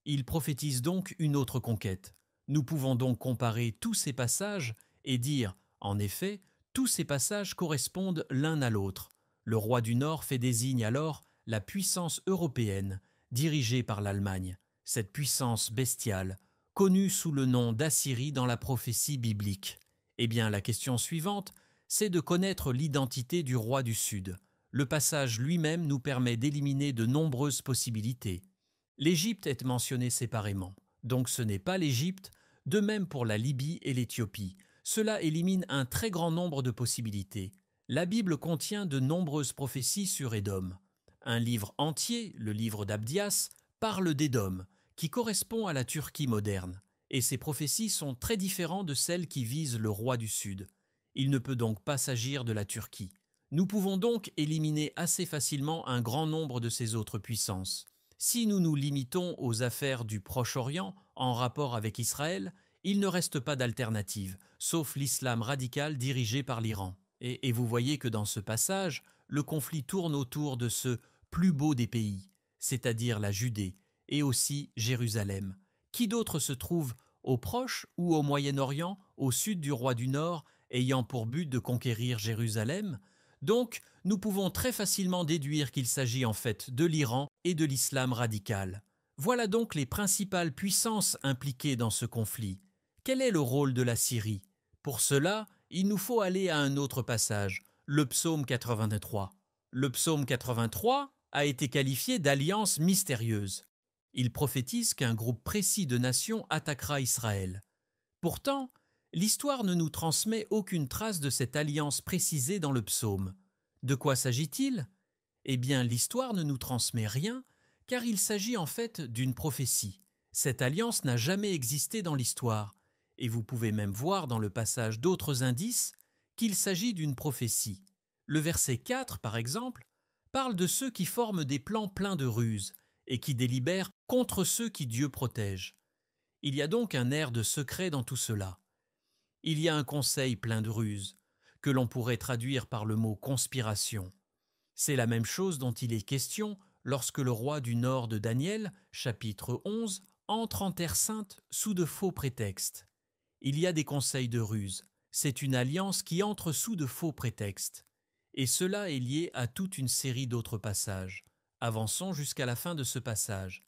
Il prophétise donc une autre conquête. Nous pouvons donc comparer tous ces passages et dire, en effet, tous ces passages correspondent l'un à l'autre. Le roi du Nord fait désigne alors la puissance européenne, dirigée par l'Allemagne, cette puissance bestiale, connue sous le nom d'Assyrie dans la prophétie biblique. Eh bien, la question suivante, c'est de connaître l'identité du roi du Sud. Le passage lui-même nous permet d'éliminer de nombreuses possibilités. L'Égypte est mentionnée séparément, donc ce n'est pas l'Égypte, de même pour la Libye et l'Éthiopie. Cela élimine un très grand nombre de possibilités. La Bible contient de nombreuses prophéties sur Édom. Un livre entier, le livre d'Abdias, parle d'Édom, qui correspond à la Turquie moderne, et ces prophéties sont très différentes de celles qui visent le roi du Sud. Il ne peut donc pas s'agir de la Turquie. Nous pouvons donc éliminer assez facilement un grand nombre de ces autres puissances. Si nous nous limitons aux affaires du Proche-Orient en rapport avec Israël, il ne reste pas d'alternative, sauf l'islam radical dirigé par l'Iran. Et vous voyez que dans ce passage, le conflit tourne autour de ce plus beau des pays, c'est-à-dire la Judée, et aussi Jérusalem. Qui d'autre se trouve au Proche ou au Moyen-Orient, au sud du roi du Nord, ayant pour but de conquérir Jérusalem? Donc, nous pouvons très facilement déduire qu'il s'agit en fait de l'Iran et de l'islam radical. Voilà donc les principales puissances impliquées dans ce conflit. Quel est le rôle de la Syrie? Pour cela, il nous faut aller à un autre passage, le psaume 83. Le psaume 83 a été qualifié d'alliance mystérieuse. Il prophétise qu'un groupe précis de nations attaquera Israël. Pourtant, l'histoire ne nous transmet aucune trace de cette alliance précisée dans le psaume. De quoi s'agit-il? Eh bien, l'histoire ne nous transmet rien, car il s'agit en fait d'une prophétie. Cette alliance n'a jamais existé dans l'histoire, et vous pouvez même voir dans le passage d'autres indices qu'il s'agit d'une prophétie. Le verset 4, par exemple, parle de ceux qui forment des plans pleins de ruses et qui délibèrent contre ceux qui Dieu protège. Il y a donc un air de secret dans tout cela. Il y a un conseil plein de ruses, que l'on pourrait traduire par le mot conspiration. C'est la même chose dont il est question lorsque le roi du nord de Daniel, chapitre 11, entre en terre sainte sous de faux prétextes. Il y a des conseils de ruse. C'est une alliance qui entre sous de faux prétextes. Et cela est lié à toute une série d'autres passages. Avançons jusqu'à la fin de ce passage.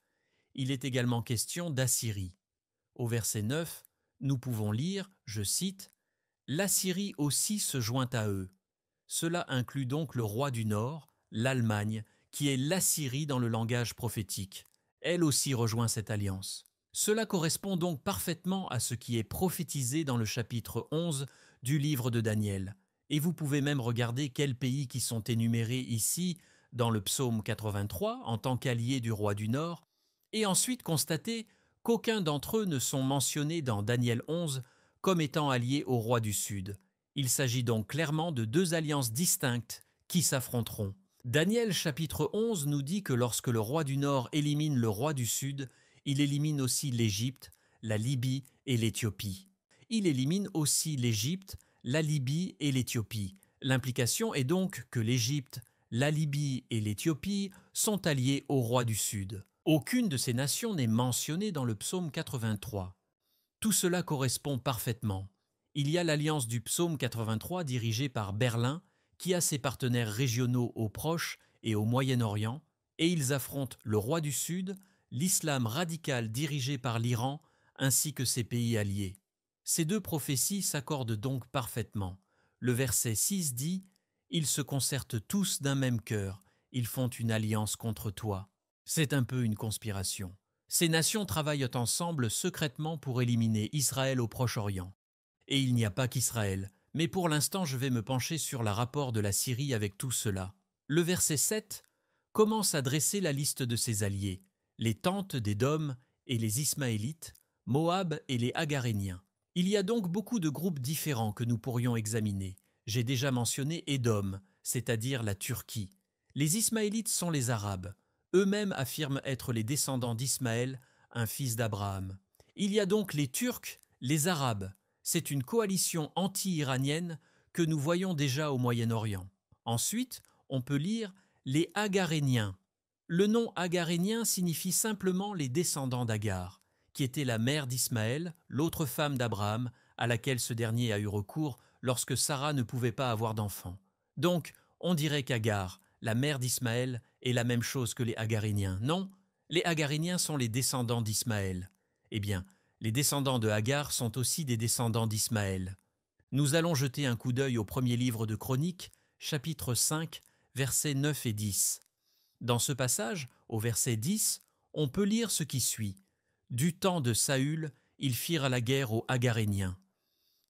Il est également question d'Assyrie. Au verset 9, nous pouvons lire, je cite, « L'Assyrie aussi se joint à eux. » Cela inclut donc le roi du Nord, l'Allemagne, qui est l'Assyrie dans le langage prophétique. Elle aussi rejoint cette alliance. Cela correspond donc parfaitement à ce qui est prophétisé dans le chapitre 11 du livre de Daniel. Et vous pouvez même regarder quels pays qui sont énumérés ici dans le psaume 83 en tant qu'alliés du roi du Nord, et ensuite constater qu'aucun d'entre eux ne sont mentionnés dans Daniel 11 comme étant alliés au roi du Sud. Il s'agit donc clairement de deux alliances distinctes qui s'affronteront. Daniel chapitre 11 nous dit que lorsque le roi du Nord élimine le roi du Sud, il élimine aussi l'Égypte, la Libye et l'Éthiopie. Il élimine aussi l'Égypte, la Libye et l'Éthiopie. L'implication est donc que l'Égypte, la Libye et l'Éthiopie sont alliés au roi du Sud. Aucune de ces nations n'est mentionnée dans le psaume 83. Tout cela correspond parfaitement. Il y a l'alliance du psaume 83 dirigée par Berlin, qui a ses partenaires régionaux au Proche et au Moyen-Orient, et ils affrontent le roi du Sud, l'islam radical dirigé par l'Iran, ainsi que ses pays alliés. Ces deux prophéties s'accordent donc parfaitement. Le verset 6 dit « Ils se concertent tous d'un même cœur, ils font une alliance contre toi ». C'est un peu une conspiration. Ces nations travaillent ensemble secrètement pour éliminer Israël au Proche-Orient. Et il n'y a pas qu'Israël, mais pour l'instant je vais me pencher sur le rapport de la Syrie avec tout cela. Le verset 7 commence à dresser la liste de ses alliés, les tentes d'Édom et les Ismaélites, Moab et les Agaréniens. Il y a donc beaucoup de groupes différents que nous pourrions examiner. J'ai déjà mentionné Édom, c'est-à-dire la Turquie. Les Ismaélites sont les Arabes. Eux-mêmes affirment être les descendants d'Ismaël, un fils d'Abraham. Il y a donc les Turcs, les Arabes. C'est une coalition anti-iranienne que nous voyons déjà au Moyen-Orient. Ensuite, on peut lire les Agaréniens. Le nom agarénien signifie simplement les descendants d'Agar, qui était la mère d'Ismaël, l'autre femme d'Abraham, à laquelle ce dernier a eu recours lorsque Sarah ne pouvait pas avoir d'enfant. Donc, on dirait qu'Agar, la mère d'Ismaël, est la même chose que les Agaréniens. Non, les Agaréniens sont les descendants d'Ismaël. Eh bien, les descendants de Agar sont aussi des descendants d'Ismaël. Nous allons jeter un coup d'œil au premier livre de Chroniques, chapitre 5, versets 9 et 10. Dans ce passage, au verset 10, on peut lire ce qui suit. « Du temps de Saül, ils firent la guerre aux Agaréniens. »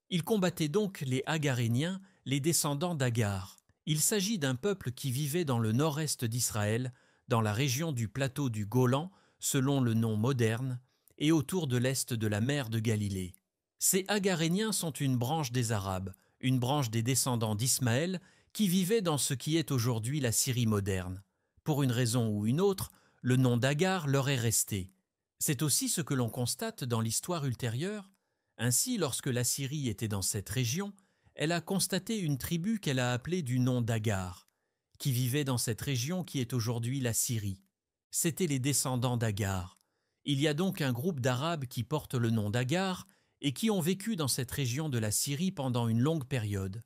Ils combattaient donc les Agaréniens, les descendants d'Agar. Il s'agit d'un peuple qui vivait dans le nord-est d'Israël, dans la région du plateau du Golan, selon le nom moderne, et autour de l'est de la mer de Galilée. Ces Agaréniens sont une branche des Arabes, une branche des descendants d'Ismaël, qui vivaient dans ce qui est aujourd'hui la Syrie moderne. Pour une raison ou une autre, le nom d'Agar leur est resté. C'est aussi ce que l'on constate dans l'histoire ultérieure. Ainsi, lorsque la Syrie était dans cette région, elle a constaté une tribu qu'elle a appelée du nom d'Agar, qui vivait dans cette région qui est aujourd'hui la Syrie. C'étaient les descendants d'Agar. Il y a donc un groupe d'Arabes qui portent le nom d'Agar et qui ont vécu dans cette région de la Syrie pendant une longue période.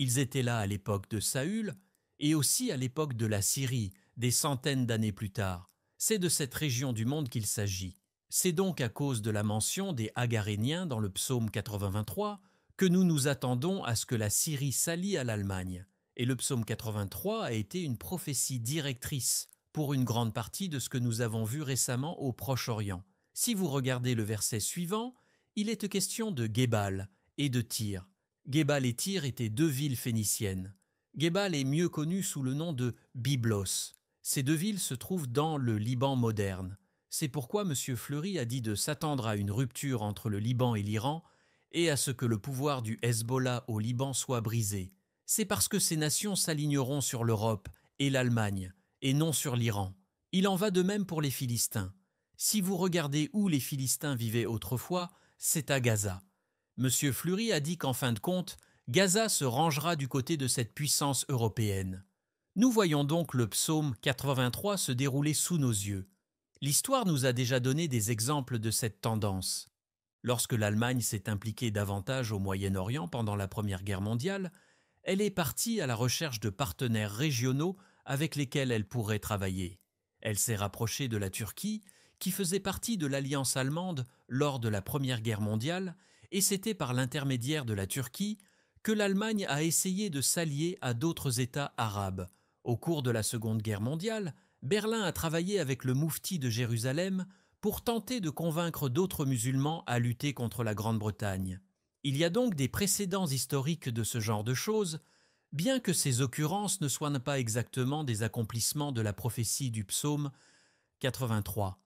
Ils étaient là à l'époque de Saül et aussi à l'époque de la Syrie, des centaines d'années plus tard. C'est de cette région du monde qu'il s'agit. C'est donc à cause de la mention des Hagaréniens dans le psaume 83 que nous nous attendons à ce que la Syrie s'allie à l'Allemagne. Et le psaume 83 a été une prophétie directrice pour une grande partie de ce que nous avons vu récemment au Proche-Orient. Si vous regardez le verset suivant, il est question de Guébal et de Tyr. Guébal et Tyr étaient deux villes phéniciennes. Guébal est mieux connu sous le nom de Byblos. Ces deux villes se trouvent dans le Liban moderne. C'est pourquoi M. Fleury a dit de s'attendre à une rupture entre le Liban et l'Iran et à ce que le pouvoir du Hezbollah au Liban soit brisé. C'est parce que ces nations s'aligneront sur l'Europe et l'Allemagne, et non sur l'Iran. Il en va de même pour les Philistins. Si vous regardez où les Philistins vivaient autrefois, c'est à Gaza. M. Fleury a dit qu'en fin de compte, Gaza se rangera du côté de cette puissance européenne. Nous voyons donc le psaume 83 se dérouler sous nos yeux. L'histoire nous a déjà donné des exemples de cette tendance. Lorsque l'Allemagne s'est impliquée davantage au Moyen-Orient pendant la Première Guerre mondiale, elle est partie à la recherche de partenaires régionaux avec lesquels elle pourrait travailler. Elle s'est rapprochée de la Turquie, qui faisait partie de l'alliance allemande lors de la Première Guerre mondiale, et c'était par l'intermédiaire de la Turquie que l'Allemagne a essayé de s'allier à d'autres États arabes. Au cours de la Seconde Guerre mondiale, Berlin a travaillé avec le moufti de Jérusalem pour tenter de convaincre d'autres musulmans à lutter contre la Grande-Bretagne. Il y a donc des précédents historiques de ce genre de choses, bien que ces occurrences ne soient pas exactement des accomplissements de la prophétie du psaume 83.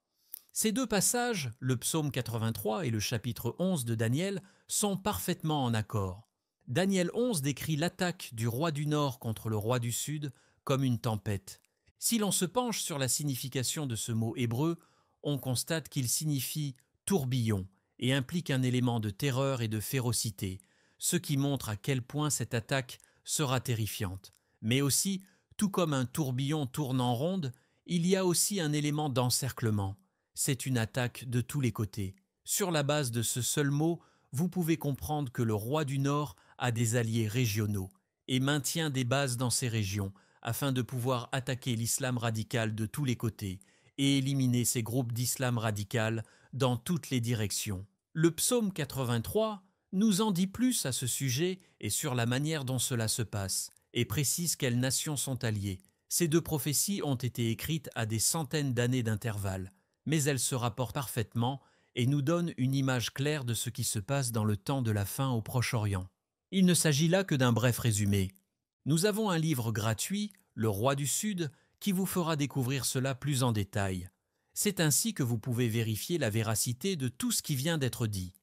Ces deux passages, le psaume 83 et le chapitre 11 de Daniel, sont parfaitement en accord. Daniel 11 décrit l'attaque du roi du Nord contre le roi du Sud comme une tempête. Si l'on se penche sur la signification de ce mot hébreu, on constate qu'il signifie tourbillon et implique un élément de terreur et de férocité, ce qui montre à quel point cette attaque sera terrifiante. Mais aussi, tout comme un tourbillon tourne en ronde, il y a aussi un élément d'encerclement. C'est une attaque de tous les côtés. Sur la base de ce seul mot, vous pouvez comprendre que le roi du Nord a des alliés régionaux et maintient des bases dans ces régions afin de pouvoir attaquer l'islam radical de tous les côtés et éliminer ces groupes d'islam radical dans toutes les directions. Le psaume 83 nous en dit plus à ce sujet et sur la manière dont cela se passe, et précise quelles nations sont alliées. Ces deux prophéties ont été écrites à des centaines d'années d'intervalle, mais elles se rapportent parfaitement et nous donnent une image claire de ce qui se passe dans le temps de la fin au Proche-Orient. Il ne s'agit là que d'un bref résumé. Nous avons un livre gratuit, Le Roi du Sud, qui vous fera découvrir cela plus en détail. C'est ainsi que vous pouvez vérifier la véracité de tout ce qui vient d'être dit.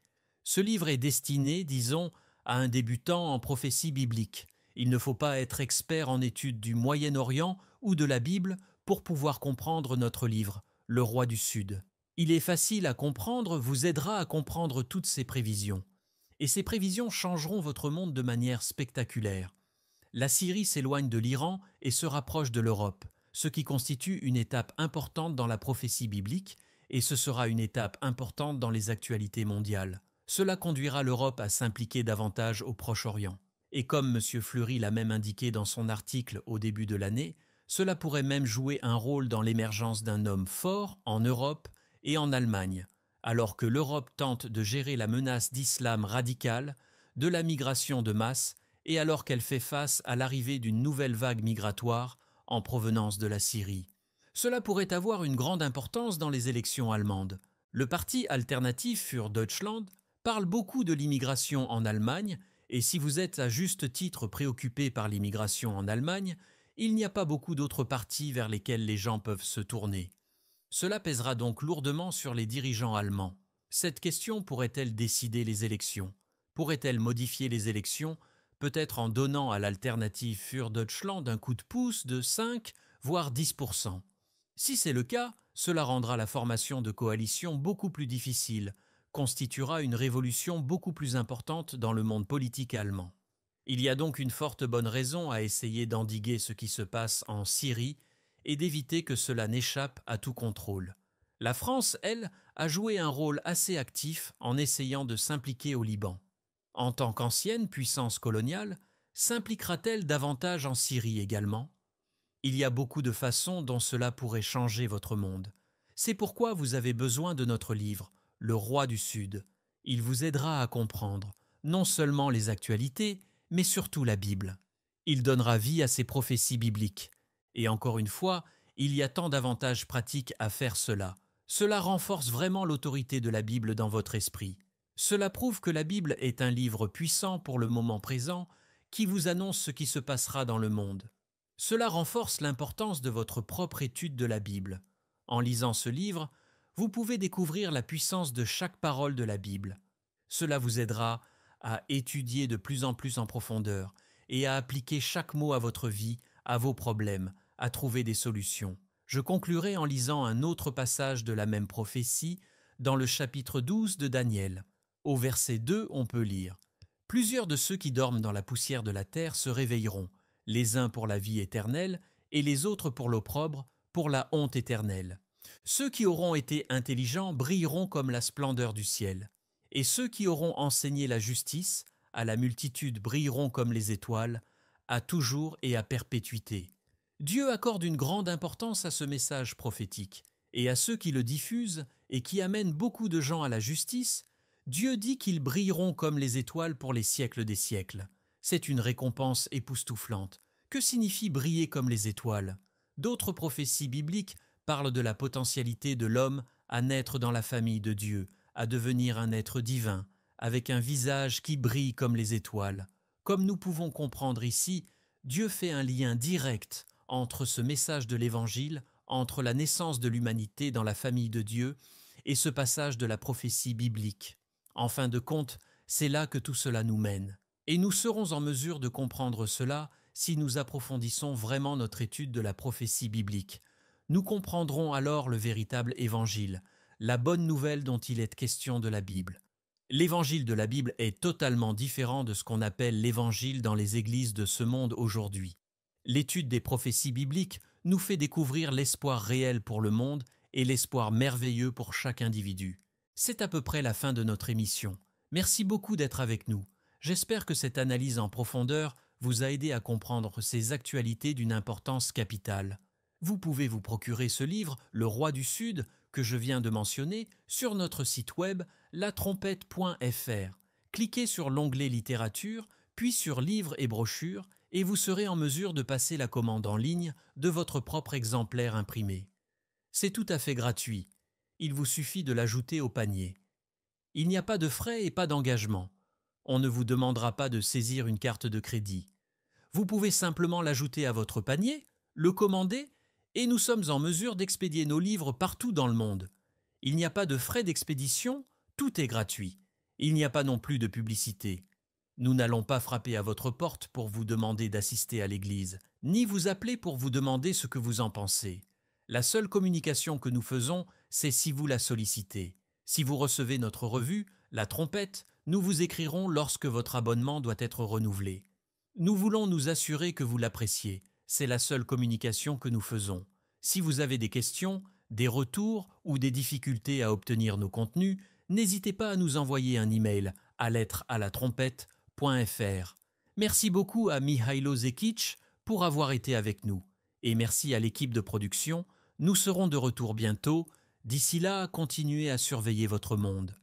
Ce livre est destiné, disons, à un débutant en prophétie biblique. Il ne faut pas être expert en études du Moyen-Orient ou de la Bible pour pouvoir comprendre notre livre, Le Roi du Sud. Il est facile à comprendre, vous aidera à comprendre toutes ces prévisions. Et ces prévisions changeront votre monde de manière spectaculaire. La Syrie s'éloigne de l'Iran et se rapproche de l'Europe, ce qui constitue une étape importante dans la prophétie biblique, et ce sera une étape importante dans les actualités mondiales. Cela conduira l'Europe à s'impliquer davantage au Proche-Orient. Et comme M. Fleury l'a même indiqué dans son article au début de l'année, cela pourrait même jouer un rôle dans l'émergence d'un homme fort en Europe et en Allemagne, alors que l'Europe tente de gérer la menace d'islam radical, de la migration de masse, et alors qu'elle fait face à l'arrivée d'une nouvelle vague migratoire en provenance de la Syrie. Cela pourrait avoir une grande importance dans les élections allemandes. Le parti alternatif für Deutschland parle beaucoup de l'immigration en Allemagne, et si vous êtes à juste titre préoccupé par l'immigration en Allemagne, il n'y a pas beaucoup d'autres partis vers lesquels les gens peuvent se tourner. Cela pèsera donc lourdement sur les dirigeants allemands. Cette question pourrait-elle décider les élections? Pourrait-elle modifier les élections, peut-être en donnant à l'alternative für Deutschland un coup de pouce de 5 voire 10%? Si c'est le cas, cela rendra la formation de coalitions beaucoup plus difficile, constituera une révolution beaucoup plus importante dans le monde politique allemand. Il y a donc une forte bonne raison à essayer d'endiguer ce qui se passe en Syrie et d'éviter que cela n'échappe à tout contrôle. La France, elle, a joué un rôle assez actif en essayant de s'impliquer au Liban. En tant qu'ancienne puissance coloniale, s'impliquera-t-elle davantage en Syrie également? Il y a beaucoup de façons dont cela pourrait changer votre monde. C'est pourquoi vous avez besoin de notre livre, Le Roi du Sud. Il vous aidera à comprendre non seulement les actualités, mais surtout la Bible. Il donnera vie à ces prophéties bibliques. Et encore une fois, il y a tant d'avantages pratiques à faire cela. Cela renforce vraiment l'autorité de la Bible dans votre esprit. Cela prouve que la Bible est un livre puissant pour le moment présent qui vous annonce ce qui se passera dans le monde. Cela renforce l'importance de votre propre étude de la Bible. En lisant ce livre, vous pouvez découvrir la puissance de chaque parole de la Bible. Cela vous aidera à étudier de plus en plus en profondeur et à appliquer chaque mot à votre vie, à vos problèmes, à trouver des solutions. Je conclurai en lisant un autre passage de la même prophétie dans le chapitre 12 de Daniel. Au verset 2, on peut lire « Plusieurs de ceux qui dorment dans la poussière de la terre se réveilleront, les uns pour la vie éternelle et les autres pour l'opprobre, pour la honte éternelle. Ceux qui auront été intelligents brilleront comme la splendeur du ciel, et ceux qui auront enseigné la justice, à la multitude brilleront comme les étoiles, à toujours et à perpétuité. » Dieu accorde une grande importance à ce message prophétique, et à ceux qui le diffusent et qui amènent beaucoup de gens à la justice, Dieu dit qu'ils brilleront comme les étoiles pour les siècles des siècles. C'est une récompense époustouflante. Que signifie briller comme les étoiles? D'autres prophéties bibliques parlent de la potentialité de l'homme à naître dans la famille de Dieu, à devenir un être divin, avec un visage qui brille comme les étoiles. Comme nous pouvons comprendre ici, Dieu fait un lien direct entre ce message de l'Évangile, entre la naissance de l'humanité dans la famille de Dieu et ce passage de la prophétie biblique. En fin de compte, c'est là que tout cela nous mène. Et nous serons en mesure de comprendre cela si nous approfondissons vraiment notre étude de la prophétie biblique. Nous comprendrons alors le véritable Évangile, la bonne nouvelle dont il est question de la Bible. L'Évangile de la Bible est totalement différent de ce qu'on appelle l'Évangile dans les églises de ce monde aujourd'hui. L'étude des prophéties bibliques nous fait découvrir l'espoir réel pour le monde et l'espoir merveilleux pour chaque individu. C'est à peu près la fin de notre émission. Merci beaucoup d'être avec nous. J'espère que cette analyse en profondeur vous a aidé à comprendre ces actualités d'une importance capitale. Vous pouvez vous procurer ce livre, Le Roi du Sud, que je viens de mentionner, sur notre site web latrompette.fr. Cliquez sur l'onglet Littérature, puis sur Livres et brochures, et vous serez en mesure de passer la commande en ligne de votre propre exemplaire imprimé. C'est tout à fait gratuit. Il vous suffit de l'ajouter au panier. Il n'y a pas de frais et pas d'engagement. On ne vous demandera pas de saisir une carte de crédit. Vous pouvez simplement l'ajouter à votre panier, le commander, et nous sommes en mesure d'expédier nos livres partout dans le monde. Il n'y a pas de frais d'expédition, tout est gratuit. Il n'y a pas non plus de publicité. Nous n'allons pas frapper à votre porte pour vous demander d'assister à l'église, ni vous appeler pour vous demander ce que vous en pensez. La seule communication que nous faisons, c'est si vous la sollicitez. Si vous recevez notre revue, La Trompette, nous vous écrirons lorsque votre abonnement doit être renouvelé. Nous voulons nous assurer que vous l'appréciez. C'est la seule communication que nous faisons. Si vous avez des questions, des retours ou des difficultés à obtenir nos contenus, n'hésitez pas à nous envoyer un email à lettres@latrompette.fr. Merci beaucoup à Mihailo Zekic pour avoir été avec nous. Et merci à l'équipe de production. Nous serons de retour bientôt. D'ici là, continuez à surveiller votre monde.